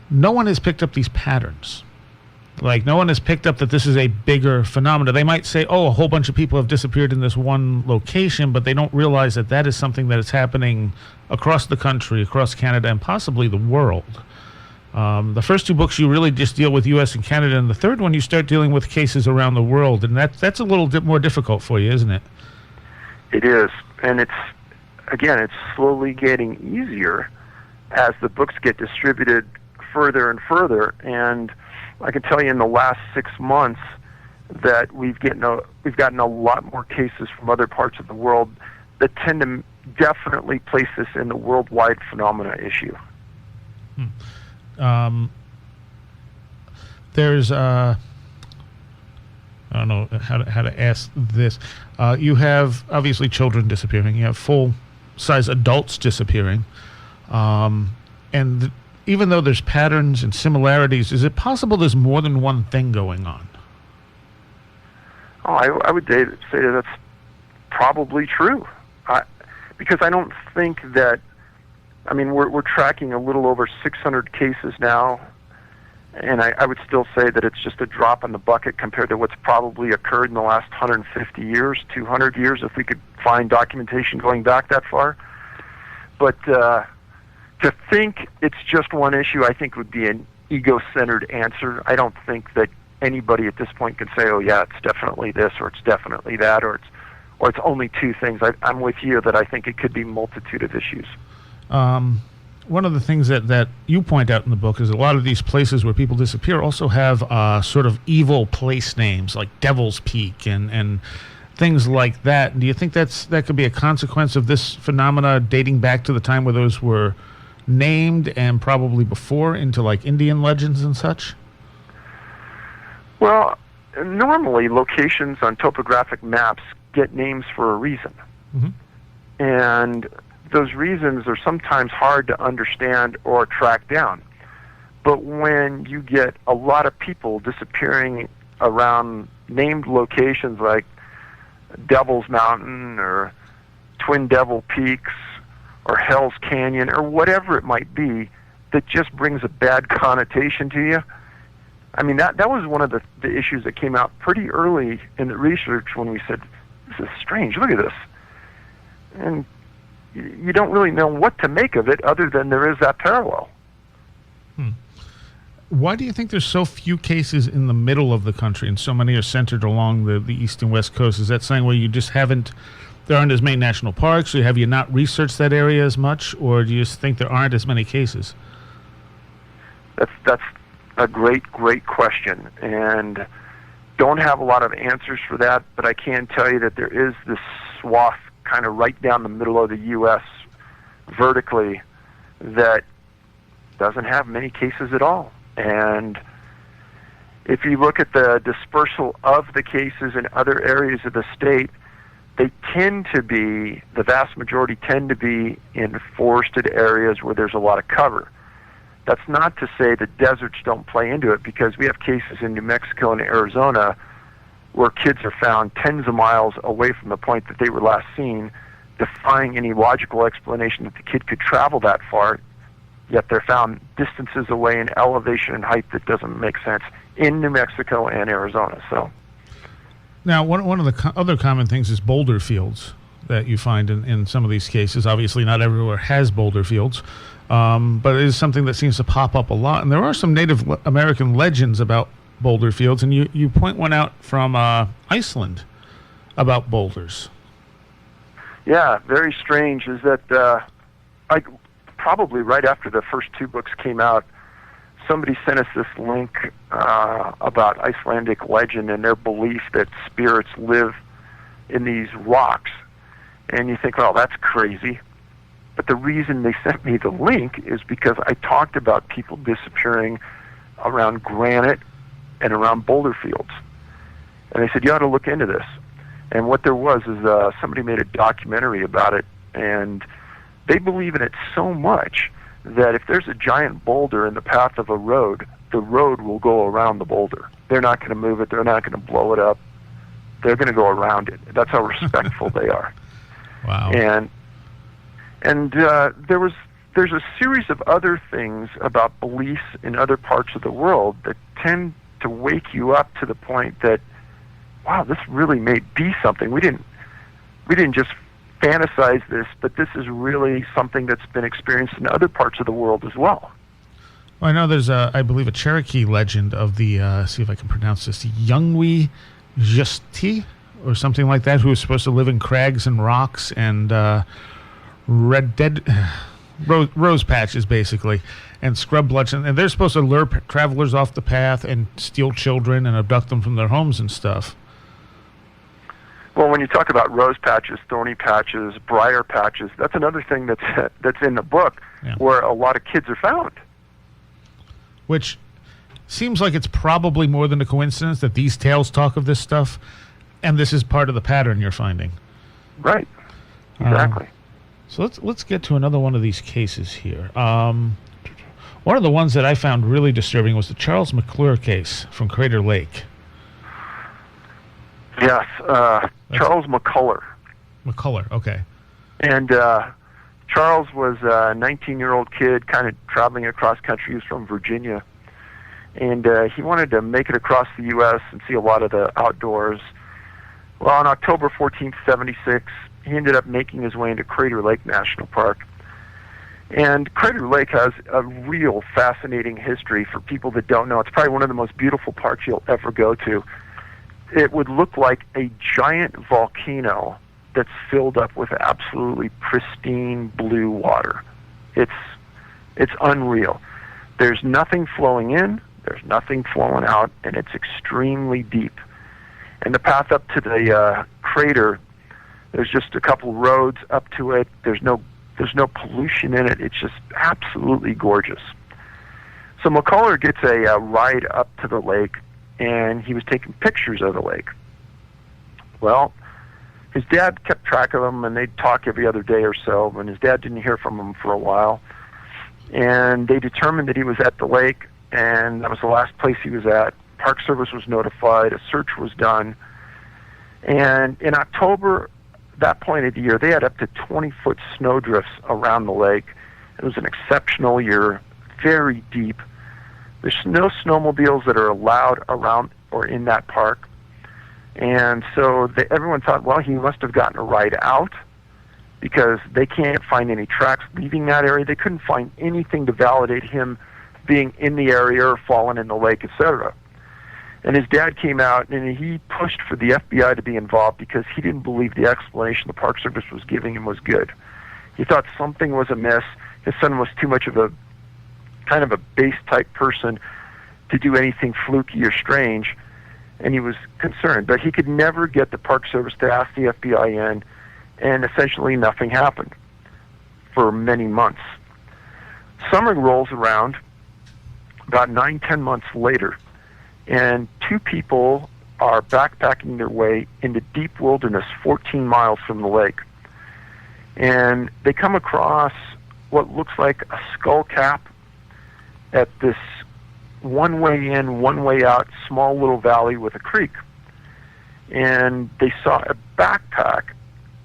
no one has picked up these patterns. Like, no one has picked up that this is a bigger phenomenon. They might say, oh, a whole bunch of people have disappeared in this one location, but they don't realize that that is something that is happening across the country, across Canada, and possibly the world. The first two books you really just deal with U.S. and Canada, and the third one you start dealing with cases around the world, and that's a little bit more difficult for you, isn't it? It is, and it's slowly getting easier as the books get distributed further and further. And I can tell you in the last 6 months that we've gotten a lot more cases from other parts of the world that tend to definitely place this in the worldwide phenomena issue. There's I don't know how to ask this. You have obviously children disappearing. You have full-size adults disappearing, and even though there's patterns and similarities, is it possible there's more than one thing going on? Oh, I would say that that's probably true, because I don't think that. I mean, we're tracking a little over 600 cases now, and I would still say that it's just a drop in the bucket compared to what's probably occurred in the last 150 years, 200 years, if we could find documentation going back that far. But to think it's just one issue, I think would be an ego-centered answer. I don't think that anybody at this point can say, oh yeah, it's definitely this, or it's definitely that, or it's only two things. I'm with you that I think it could be a multitude of issues. One of the things that you point out in the book is a lot of these places where people disappear also have sort of evil place names like Devil's Peak and things like that. Do you think that could be a consequence of this phenomena dating back to the time where those were named and probably before into like Indian legends and such? Well, normally locations on topographic maps get names for a reason. Mm-hmm. And those reasons are sometimes hard to understand or track down. But when you get a lot of people disappearing around named locations like Devil's Mountain or Twin Devil Peaks or Hell's Canyon or whatever it might be, that just brings a bad connotation to you. I mean, that was one of the issues that came out pretty early in the research when we said, this is strange, look at this. And you don't really know what to make of it other than there is that parallel. Why do you think there's so few cases in the middle of the country and so many are centered along the east and west coast? Is that saying where you just there aren't as many national parks, or have you not researched that area as much, or do you just think there aren't as many cases? That's a great question, and don't have a lot of answers for that, but I can tell you that there is this swath kind of right down the middle of the U.S. vertically that doesn't have many cases at all. And if you look at the dispersal of the cases in other areas of the state, they tend to be, the vast majority tend to be in forested areas where there's a lot of cover. That's not to say that deserts don't play into it, because we have cases in New Mexico and Arizona where kids are found tens of miles away from the point that they were last seen, defying any logical explanation that the kid could travel that far, yet they're found distances away in elevation and height that doesn't make sense in New Mexico and Arizona. So, now, one of the other common things is boulder fields that you find in some of these cases. Obviously, not everywhere has boulder fields, but it is something that seems to pop up a lot. And there are some Native American legends about boulder fields, and you point one out from Iceland about boulders. Yeah, very strange is that probably right after the first two books came out, somebody sent us this link about Icelandic legend and their belief that spirits live in these rocks. And you think, well, that's crazy. But the reason they sent me the link is because I talked about people disappearing around granite and around boulder fields. And they said, you ought to look into this. And what there was is somebody made a documentary about it, and they believe in it so much that if there's a giant boulder in the path of a road, the road will go around the boulder. They're not going to move it. They're not going to blow it up. They're going to go around it. That's how respectful they are. Wow. And there's a series of other things about beliefs in other parts of the world that tend to wake you up to the point that, wow, this really may be something. We didn't just fantasize this, but this is really something that's been experienced in other parts of the world as well. Well, I know there's I believe a Cherokee legend of the see if I can pronounce this, Yungwe Justi or something like that, who was supposed to live in crags and rocks and rose patches basically, and scrub bloodshed, and they're supposed to lure travelers off the path and steal children and abduct them from their homes and stuff. Well, when you talk about rose patches, thorny patches, briar patches, that's another thing that's in the book, where a lot of kids are found. Which seems like it's probably more than a coincidence that these tales talk of this stuff, and this is part of the pattern you're finding. Right. Exactly. So let's get to another one of these cases here. One of the ones that I found really disturbing was the Charles Mcclure case from Crater Lake. Yes, Charles Mcclure. McCullough, okay. And Charles was a 19-year-old kid kind of traveling across country. He was from Virginia. And he wanted to make it across the U.S. and see a lot of the outdoors. Well, on October 14th, 76, he ended up making his way into Crater Lake National Park. And Crater Lake has a real fascinating history for people that don't know. It's probably one of the most beautiful parks you'll ever go to. It would look like a giant volcano that's filled up with absolutely pristine blue water. It's unreal. There's nothing flowing in, there's nothing flowing out, and it's extremely deep. And the path up to the crater, there's just a couple roads up to it. There's no pollution in it. It's just absolutely gorgeous. So McCullough gets a ride up to the lake, and he was taking pictures of the lake. Well, his dad kept track of him, and they'd talk every other day or so, and his dad didn't hear from him for a while. And they determined that he was at the lake, and that was the last place he was at. Park Service was notified, a search was done, and in October, that point of the year, they had up to 20-foot snowdrifts around the lake. It was an exceptional year, very deep. There's no snowmobiles that are allowed around or in that park. And so everyone thought, well, he must have gotten a ride out because they can't find any tracks leaving that area. They couldn't find anything to validate him being in the area or falling in the lake, etc. And his dad came out and he pushed for the FBI to be involved because he didn't believe the explanation the Park Service was giving him was good. He thought something was amiss. His son was too much of a kind of a base type person to do anything fluky or strange, and he was concerned. But he could never get the Park Service to ask the FBI in, and essentially nothing happened for many months. Summer rolls around about 9-10 months later, and two people are backpacking their way into deep wilderness 14 miles from the lake. And they come across what looks like a skull cap at this one way in, one way out, small little valley with a creek. And they saw a backpack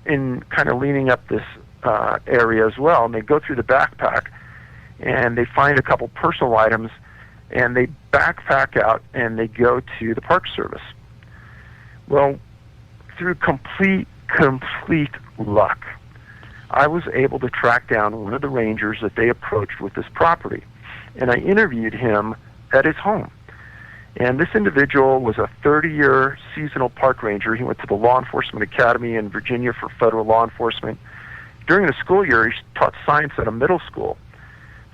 in kind of leaning up this area as well. And they go through the backpack and they find a couple personal items, and they backpack out and they go to the Park Service. Well, through complete luck, I was able to track down one of the rangers that they approached with this property, and I interviewed him at his home. And this individual was a 30-year seasonal park ranger. He went to the Law Enforcement Academy in Virginia for federal law enforcement. During the school year, he taught science at a middle school.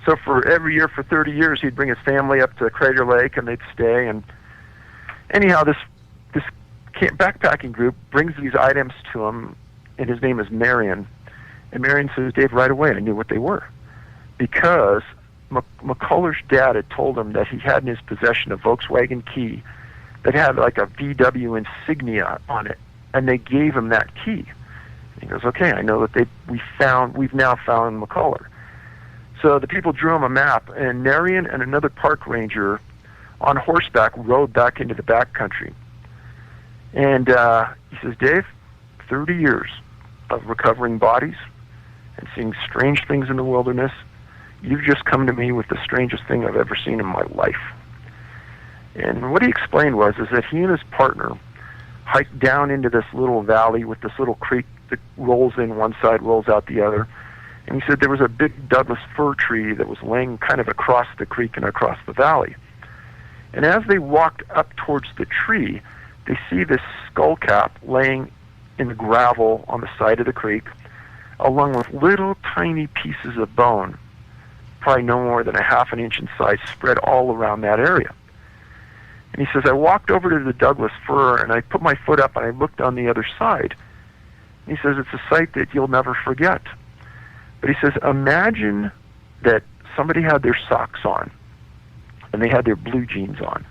So for every year for 30 years, he'd bring his family up to Crater Lake, and they'd stay. And anyhow, this backpacking group brings these items to him, and his name is Marion. And Marion says, Dave, right away I knew what they were, because McCullough's dad had told him that he had in his possession a Volkswagen key that had like a VW insignia on it, and they gave him that key. He goes, okay, I know that we've now found McCullough. So the people drew him a map, and Marion and another park ranger on horseback rode back into the backcountry. And he says, Dave, 30 years of recovering bodies and seeing strange things in the wilderness, you've just come to me with the strangest thing I've ever seen in my life. And what he explained was that he and his partner hiked down into this little valley with this little creek that rolls in one side, rolls out the other. And he said there was a big Douglas fir tree that was laying kind of across the creek and across the valley. And as they walked up towards the tree, they see this skull cap laying in the gravel on the side of the creek, along with little tiny pieces of bone, probably no more than a half an inch in size, spread all around that area. And he says, I walked over to the Douglas fir, and I put my foot up, and I looked on the other side. And he says, it's a sight that you'll never forget. But he says, imagine that somebody had their socks on, and they had their blue jeans on,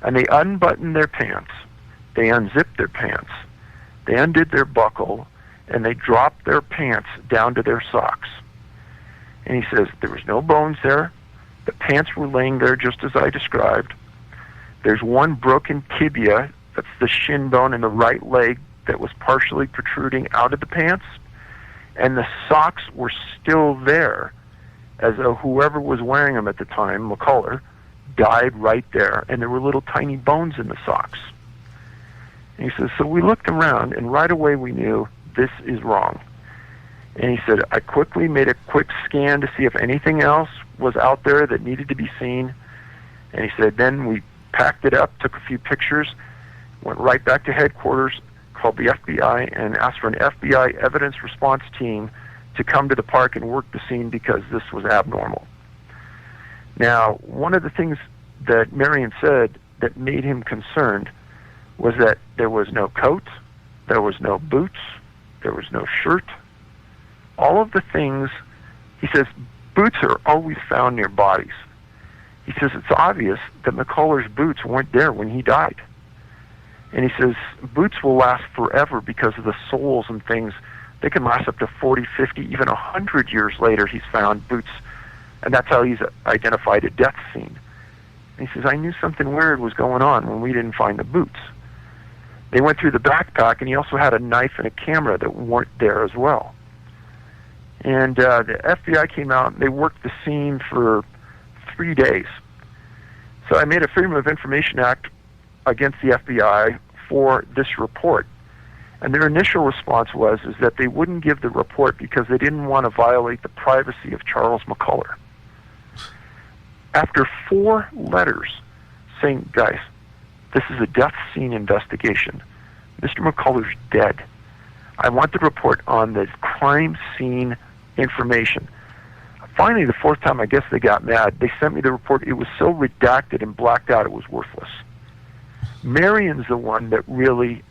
and they unbuttoned their pants, they unzipped their pants, they undid their buckle, and they dropped their pants down to their socks. And he says, there was no bones there, the pants were laying there just as I described. There's one broken tibia, that's the shin bone in the right leg, that was partially protruding out of the pants, and the socks were still there, as though whoever was wearing them at the time, Mcclure, died right there, and there were little tiny bones in the socks. And he says, so we looked around, and right away we knew this is wrong. And he said, I quickly made a quick scan to see if anything else was out there that needed to be seen. And he said, then we packed it up, took a few pictures, went right back to headquarters, called the FBI, and asked for an FBI evidence response team to come to the park and work the scene because this was abnormal. Now, one of the things that Marion said that made him concerned was that there was no coat, there was no boots, there was no shirt. All of the things, he says, boots are always found near bodies. He says it's obvious that Mcclure's boots weren't there when he died. And he says boots will last forever because of the soles and things. They can last up to 40, 50, even 100 years later. He's found boots, and that's how he's identified a death scene. And he says, I knew something weird was going on when we didn't find the boots. They went through the backpack, and he also had a knife and a camera that weren't there as well. And the FBI came out, and they worked the scene for 3 days. So I made a Freedom of Information Act against the FBI for this report. And their initial response was that they wouldn't give the report because they didn't want to violate the privacy of Charles Mcclure. After 4 letters saying, guys, this is a death scene investigation. Mr. McCullough's dead. I want the report on the crime scene information. Finally, the 4th time, I guess they got mad. They sent me the report. It was so redacted and blacked out, it was worthless. Marion's the one that really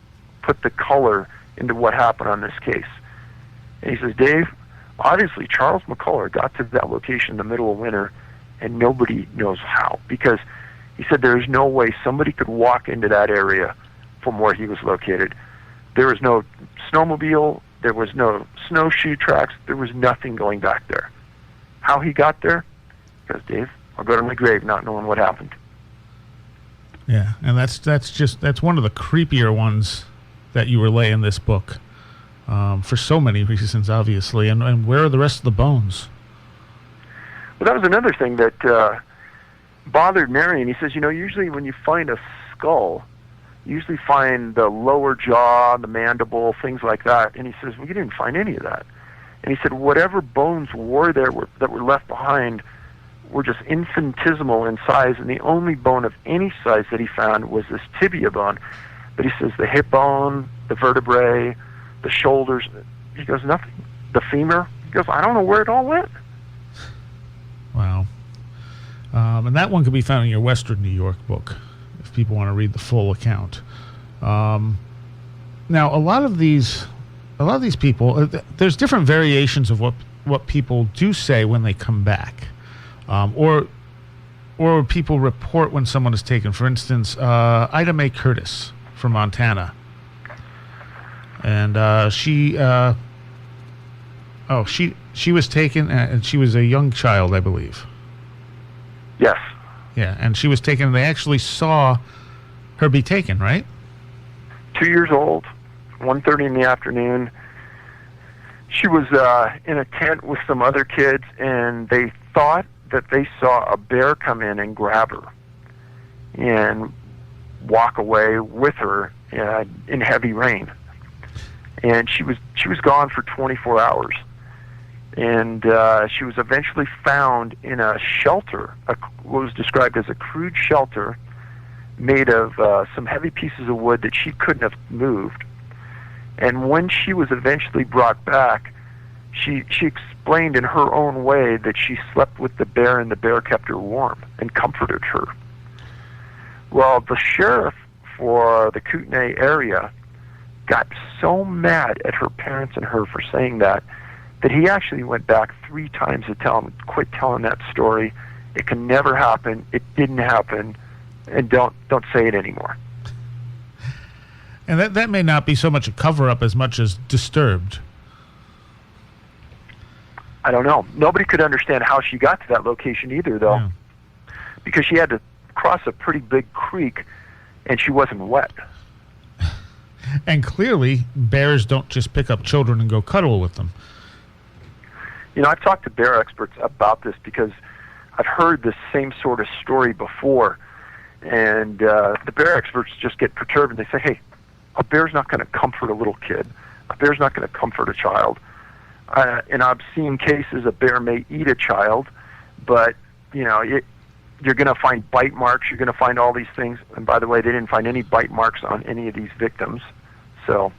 put the color into what happened on this case. And he says, Dave, obviously Charles Mcclure got to that location in the middle of winter, and nobody knows how. Because he said there's no way somebody could walk into that area from where he was located. There was no snowmobile, there was no snowshoe tracks, there was nothing going back there. How he got there? Because, Dave, I'll go to my grave not knowing what happened. Yeah, and that's one of the creepier ones that you relay in this book, for so many reasons, obviously. And where are the rest of the bones? Well, that was another thing that bothered Marion. He says, usually when you find a skull, you usually find the lower jaw, the mandible, things like that. And he says, well, you didn't find any of that. And he said, whatever bones were there that were left behind were just infinitesimal in size, and the only bone of any size that he found was this tibia bone. But he says the hip bone, the vertebrae, the shoulders, he goes, nothing. The femur, he goes, I don't know where it all went. Wow. And that one can be found in your Western New York book, if people want to read the full account. Now, a lot of these people, there's different variations of what people do say when they come back. Or people report when someone is taken. For instance, Ida Mae Curtis from Montana, and she was taken, and she was a young child, I believe. Yes. Yeah, and she was taken. They actually saw her be taken, right? 2 years old, 1:30 in the afternoon. She was in a tent with some other kids, and they thought that they saw a bear come in and grab her and walk away with her in heavy rain. And she was gone for 24 hours. And she was eventually found in a shelter, what was described as a crude shelter made of some heavy pieces of wood that she couldn't have moved. And when she was eventually brought back, she explained in her own way that she slept with the bear and the bear kept her warm and comforted her. Well, the sheriff for the Kootenai area got so mad at her parents and her for saying that he actually went back 3 times to tell them, quit telling that story. It can never happen. It didn't happen. And don't say it anymore. And that may not be so much a cover-up as much as disturbed. I don't know. Nobody could understand how she got to that location either, though, Yeah. because she had to cross a pretty big creek, and she wasn't wet. And clearly, bears don't just pick up children and go cuddle with them. You know, I've talked to bear experts about this because I've heard this same sort of story before, and the bear experts just get perturbed, and they say, hey, a bear's not going to comfort a little kid. A bear's not going to comfort a child. And I've seen cases a bear may eat a child, but, you know, you're going to find bite marks. You're going to find all these things. And by the way, they didn't find any bite marks on any of these victims. So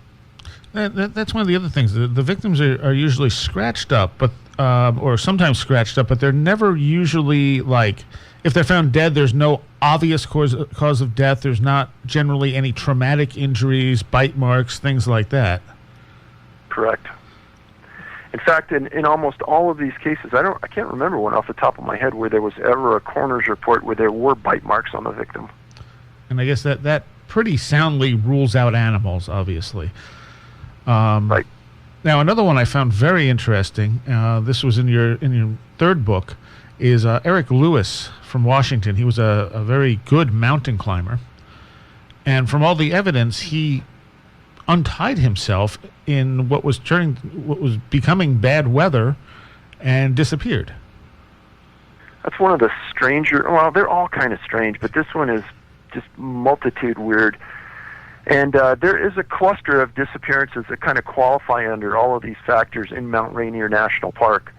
that's one of the other things. The victims are usually scratched up, but or sometimes scratched up, but they're never usually, like, if they're found dead, there's no obvious cause of death. There's not generally any traumatic injuries, bite marks, things like that. Correct. In fact, in almost all of these cases, I can't remember one off the top of my head where there was ever a coroner's report where there were bite marks on the victim. And I guess that pretty soundly rules out animals, obviously. Right. Now, another one I found very interesting, this was in your third book, is Eric Lewis from Washington. He was a very good mountain climber. And from all the evidence, he untied himself in what was becoming bad weather and disappeared. That's one of the stranger, well, they're all kind of strange, but this one is just multitude weird. And there is a cluster of disappearances that kind of qualify under all of these factors in Mount Rainier National Park.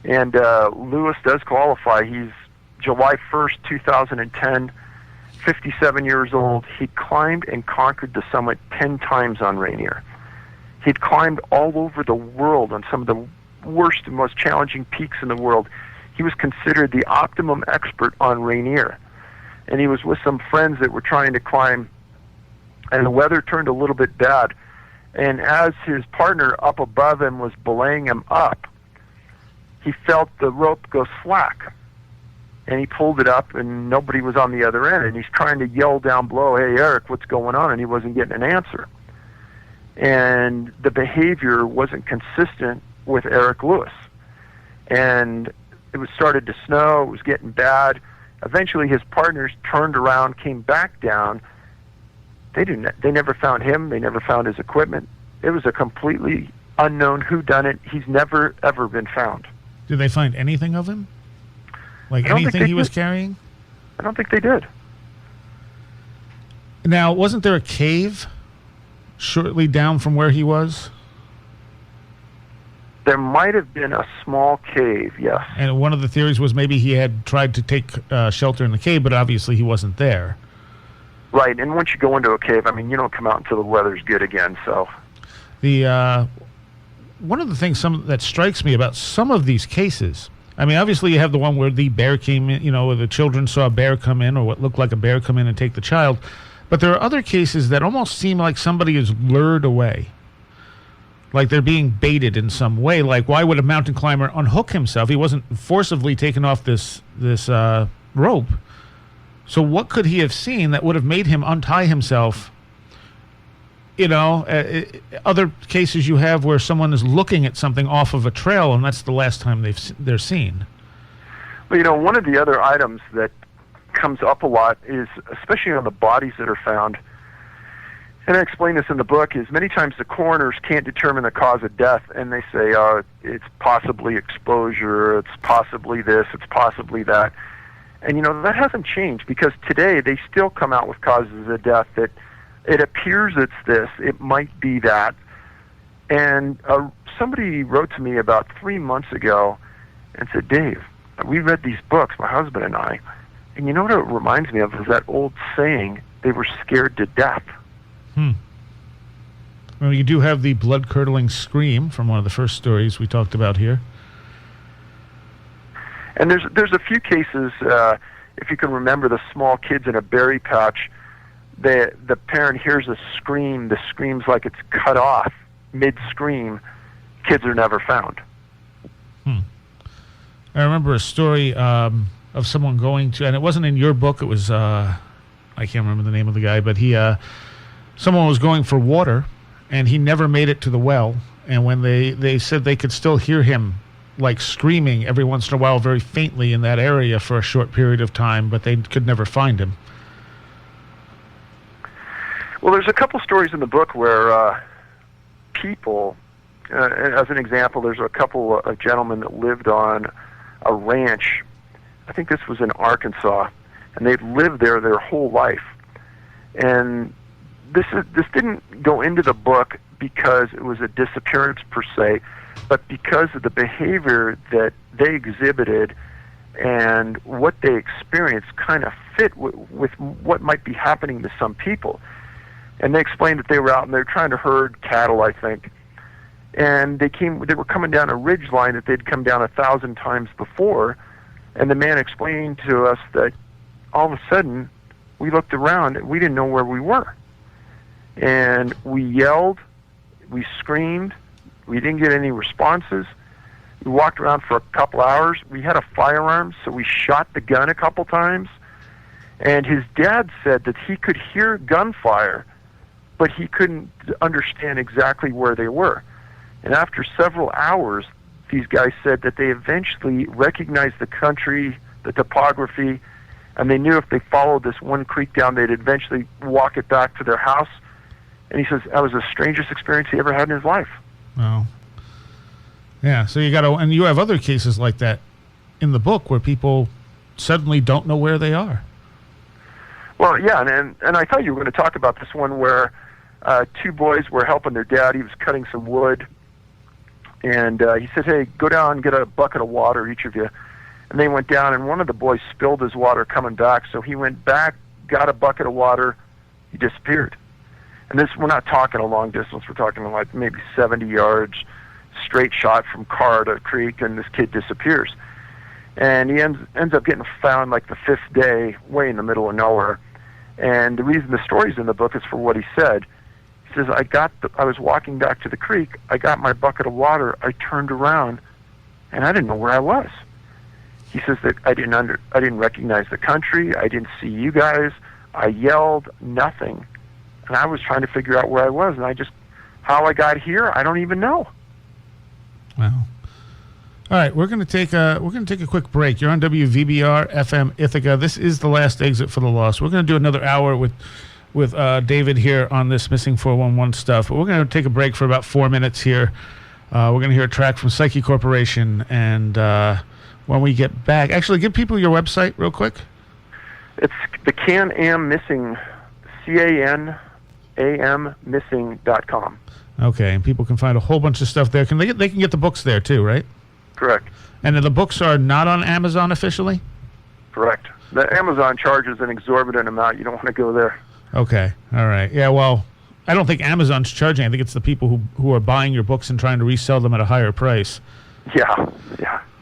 And Lewis does qualify. He's July 1st, 2010, 57 years old. He climbed and conquered the summit 10 times on Rainier. He'd climbed all over the world on some of the worst and most challenging peaks in the world. He was considered the optimum expert on Rainier. And he was with some friends that were trying to climb, and the weather turned a little bit bad. And as his partner up above him was belaying him up, he felt the rope go slack. And he pulled it up, and nobody was on the other end. And he's trying to yell down below, hey, Eric, what's going on? And he wasn't getting an answer. And the behavior wasn't consistent with Eric Lewis. And it was started to snow. It was getting bad. Eventually, his partners turned around, came back down. They never found him. They never found his equipment. It was a completely unknown whodunit. He's never, ever been found. Did they find anything of him? Like anything he was carrying? I don't think they did. Now, wasn't there a cave shortly down from where he was? There might have been a small cave, yes. And one of the theories was maybe he had tried to take shelter in the cave, but obviously he wasn't there. Right, and once you go into a cave, I mean, you don't come out until the weather's good again, so. One of the things that strikes me about some of these cases, I mean, obviously you have the one where the bear came in, where the children saw a bear come in, or what looked like a bear come in and take the child. But there are other cases that almost seem like somebody is lured away. Like they're being baited in some way. Like, why would a mountain climber unhook himself? He wasn't forcibly taken off this rope. So what could he have seen that would have made him untie himself? Other cases you have where someone is looking at something off of a trail, and that's the last time they're seen. Well, one of the other items that comes up a lot is, especially on the bodies that are found, and I explain this in the book, is many times the coroners can't determine the cause of death, and they say, it's possibly exposure, it's possibly this, it's possibly that. And, that hasn't changed, because today they still come out with causes of death that it appears it's this, it might be that. And somebody wrote to me about 3 months ago and said, Dave, we read these books, my husband and I, and you know what it reminds me of is that old saying, they were scared to death. Well, you do have the blood-curdling scream from one of the first stories we talked about here. And there's a few cases, if you can remember the small kids in a berry patch, the parent hears a scream, the scream's like it's cut off, mid-scream, kids are never found. I remember a story of someone going to, and it wasn't in your book, it was, I can't remember the name of the guy, but someone was going for water, and he never made it to the well, and when they said they could still hear him like screaming every once in a while very faintly in that area for a short period of time, but they could never find him. Well, there's a couple stories in the book where people, as an example, there's a couple of gentlemen that lived on a ranch. I think this was in Arkansas, and they'd lived there their whole life. And this didn't go into the book because it was a disappearance per se, but because of the behavior that they exhibited and what they experienced kind of fit with what might be happening to some people. And they explained that they were out and they were trying to herd cattle, I think. And they were coming down a ridge line that they'd come down 1,000 times before. And the man explained to us that all of a sudden we looked around and we didn't know where we were. And we yelled, we screamed, we didn't get any responses. We walked around for a couple hours. We had a firearm, so we shot the gun a couple times. And his dad said that he could hear gunfire, but he couldn't understand exactly where they were. And after several hours, these guys said that they eventually recognized the country, the topography, and they knew if they followed this one creek down, they'd eventually walk it back to their house. And he says that was the strangest experience he ever had in his life. Oh. Yeah, so and you have other cases like that in the book where people suddenly don't know where they are. Well, yeah, and I thought you were going to talk about this one where two boys were helping their dad. He was cutting some wood, and he said, hey, go down and get a bucket of water, each of you. And they went down, and one of the boys spilled his water coming back, so he went back, got a bucket of water, he disappeared. And we're not talking a long distance, we're talking like maybe 70 yards, straight shot from car to creek, and this kid disappears. And he ends up getting found like the 5th day, way in the middle of nowhere. And the reason the story's in the book is for what he said. He says, I was walking back to the creek, I got my bucket of water, I turned around, and I didn't know where I was. He says that I didn't recognize the country, I didn't see you guys, I yelled, nothing. And I was trying to figure out where I was, and how I got here, I don't even know. Wow. All right, we're going to take a quick break. You're on WVBR FM Ithaca. This is the last exit for the lost. We're going to do another hour with David here on this Missing 411 stuff. But we're going to take a break for about 4 minutes here. We're going to hear a track from Psyche Corporation, and when we get back, actually, give people your website real quick. It's the Can-Am Missing, CANAM Missing.com. Okay, and people can find a whole bunch of stuff there. They can get the books there too, right? Correct. And the books are not on Amazon officially? Correct. The Amazon charges an exorbitant amount. You don't want to go there. Okay. All right. Yeah, well, I don't think Amazon's charging. I think it's the people who are buying your books and trying to resell them at a higher price. Yeah.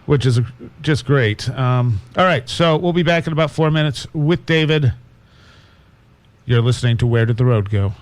Which is just great. All right, so we'll be back in about 4 minutes with David. You're listening to Where Did the Road Go?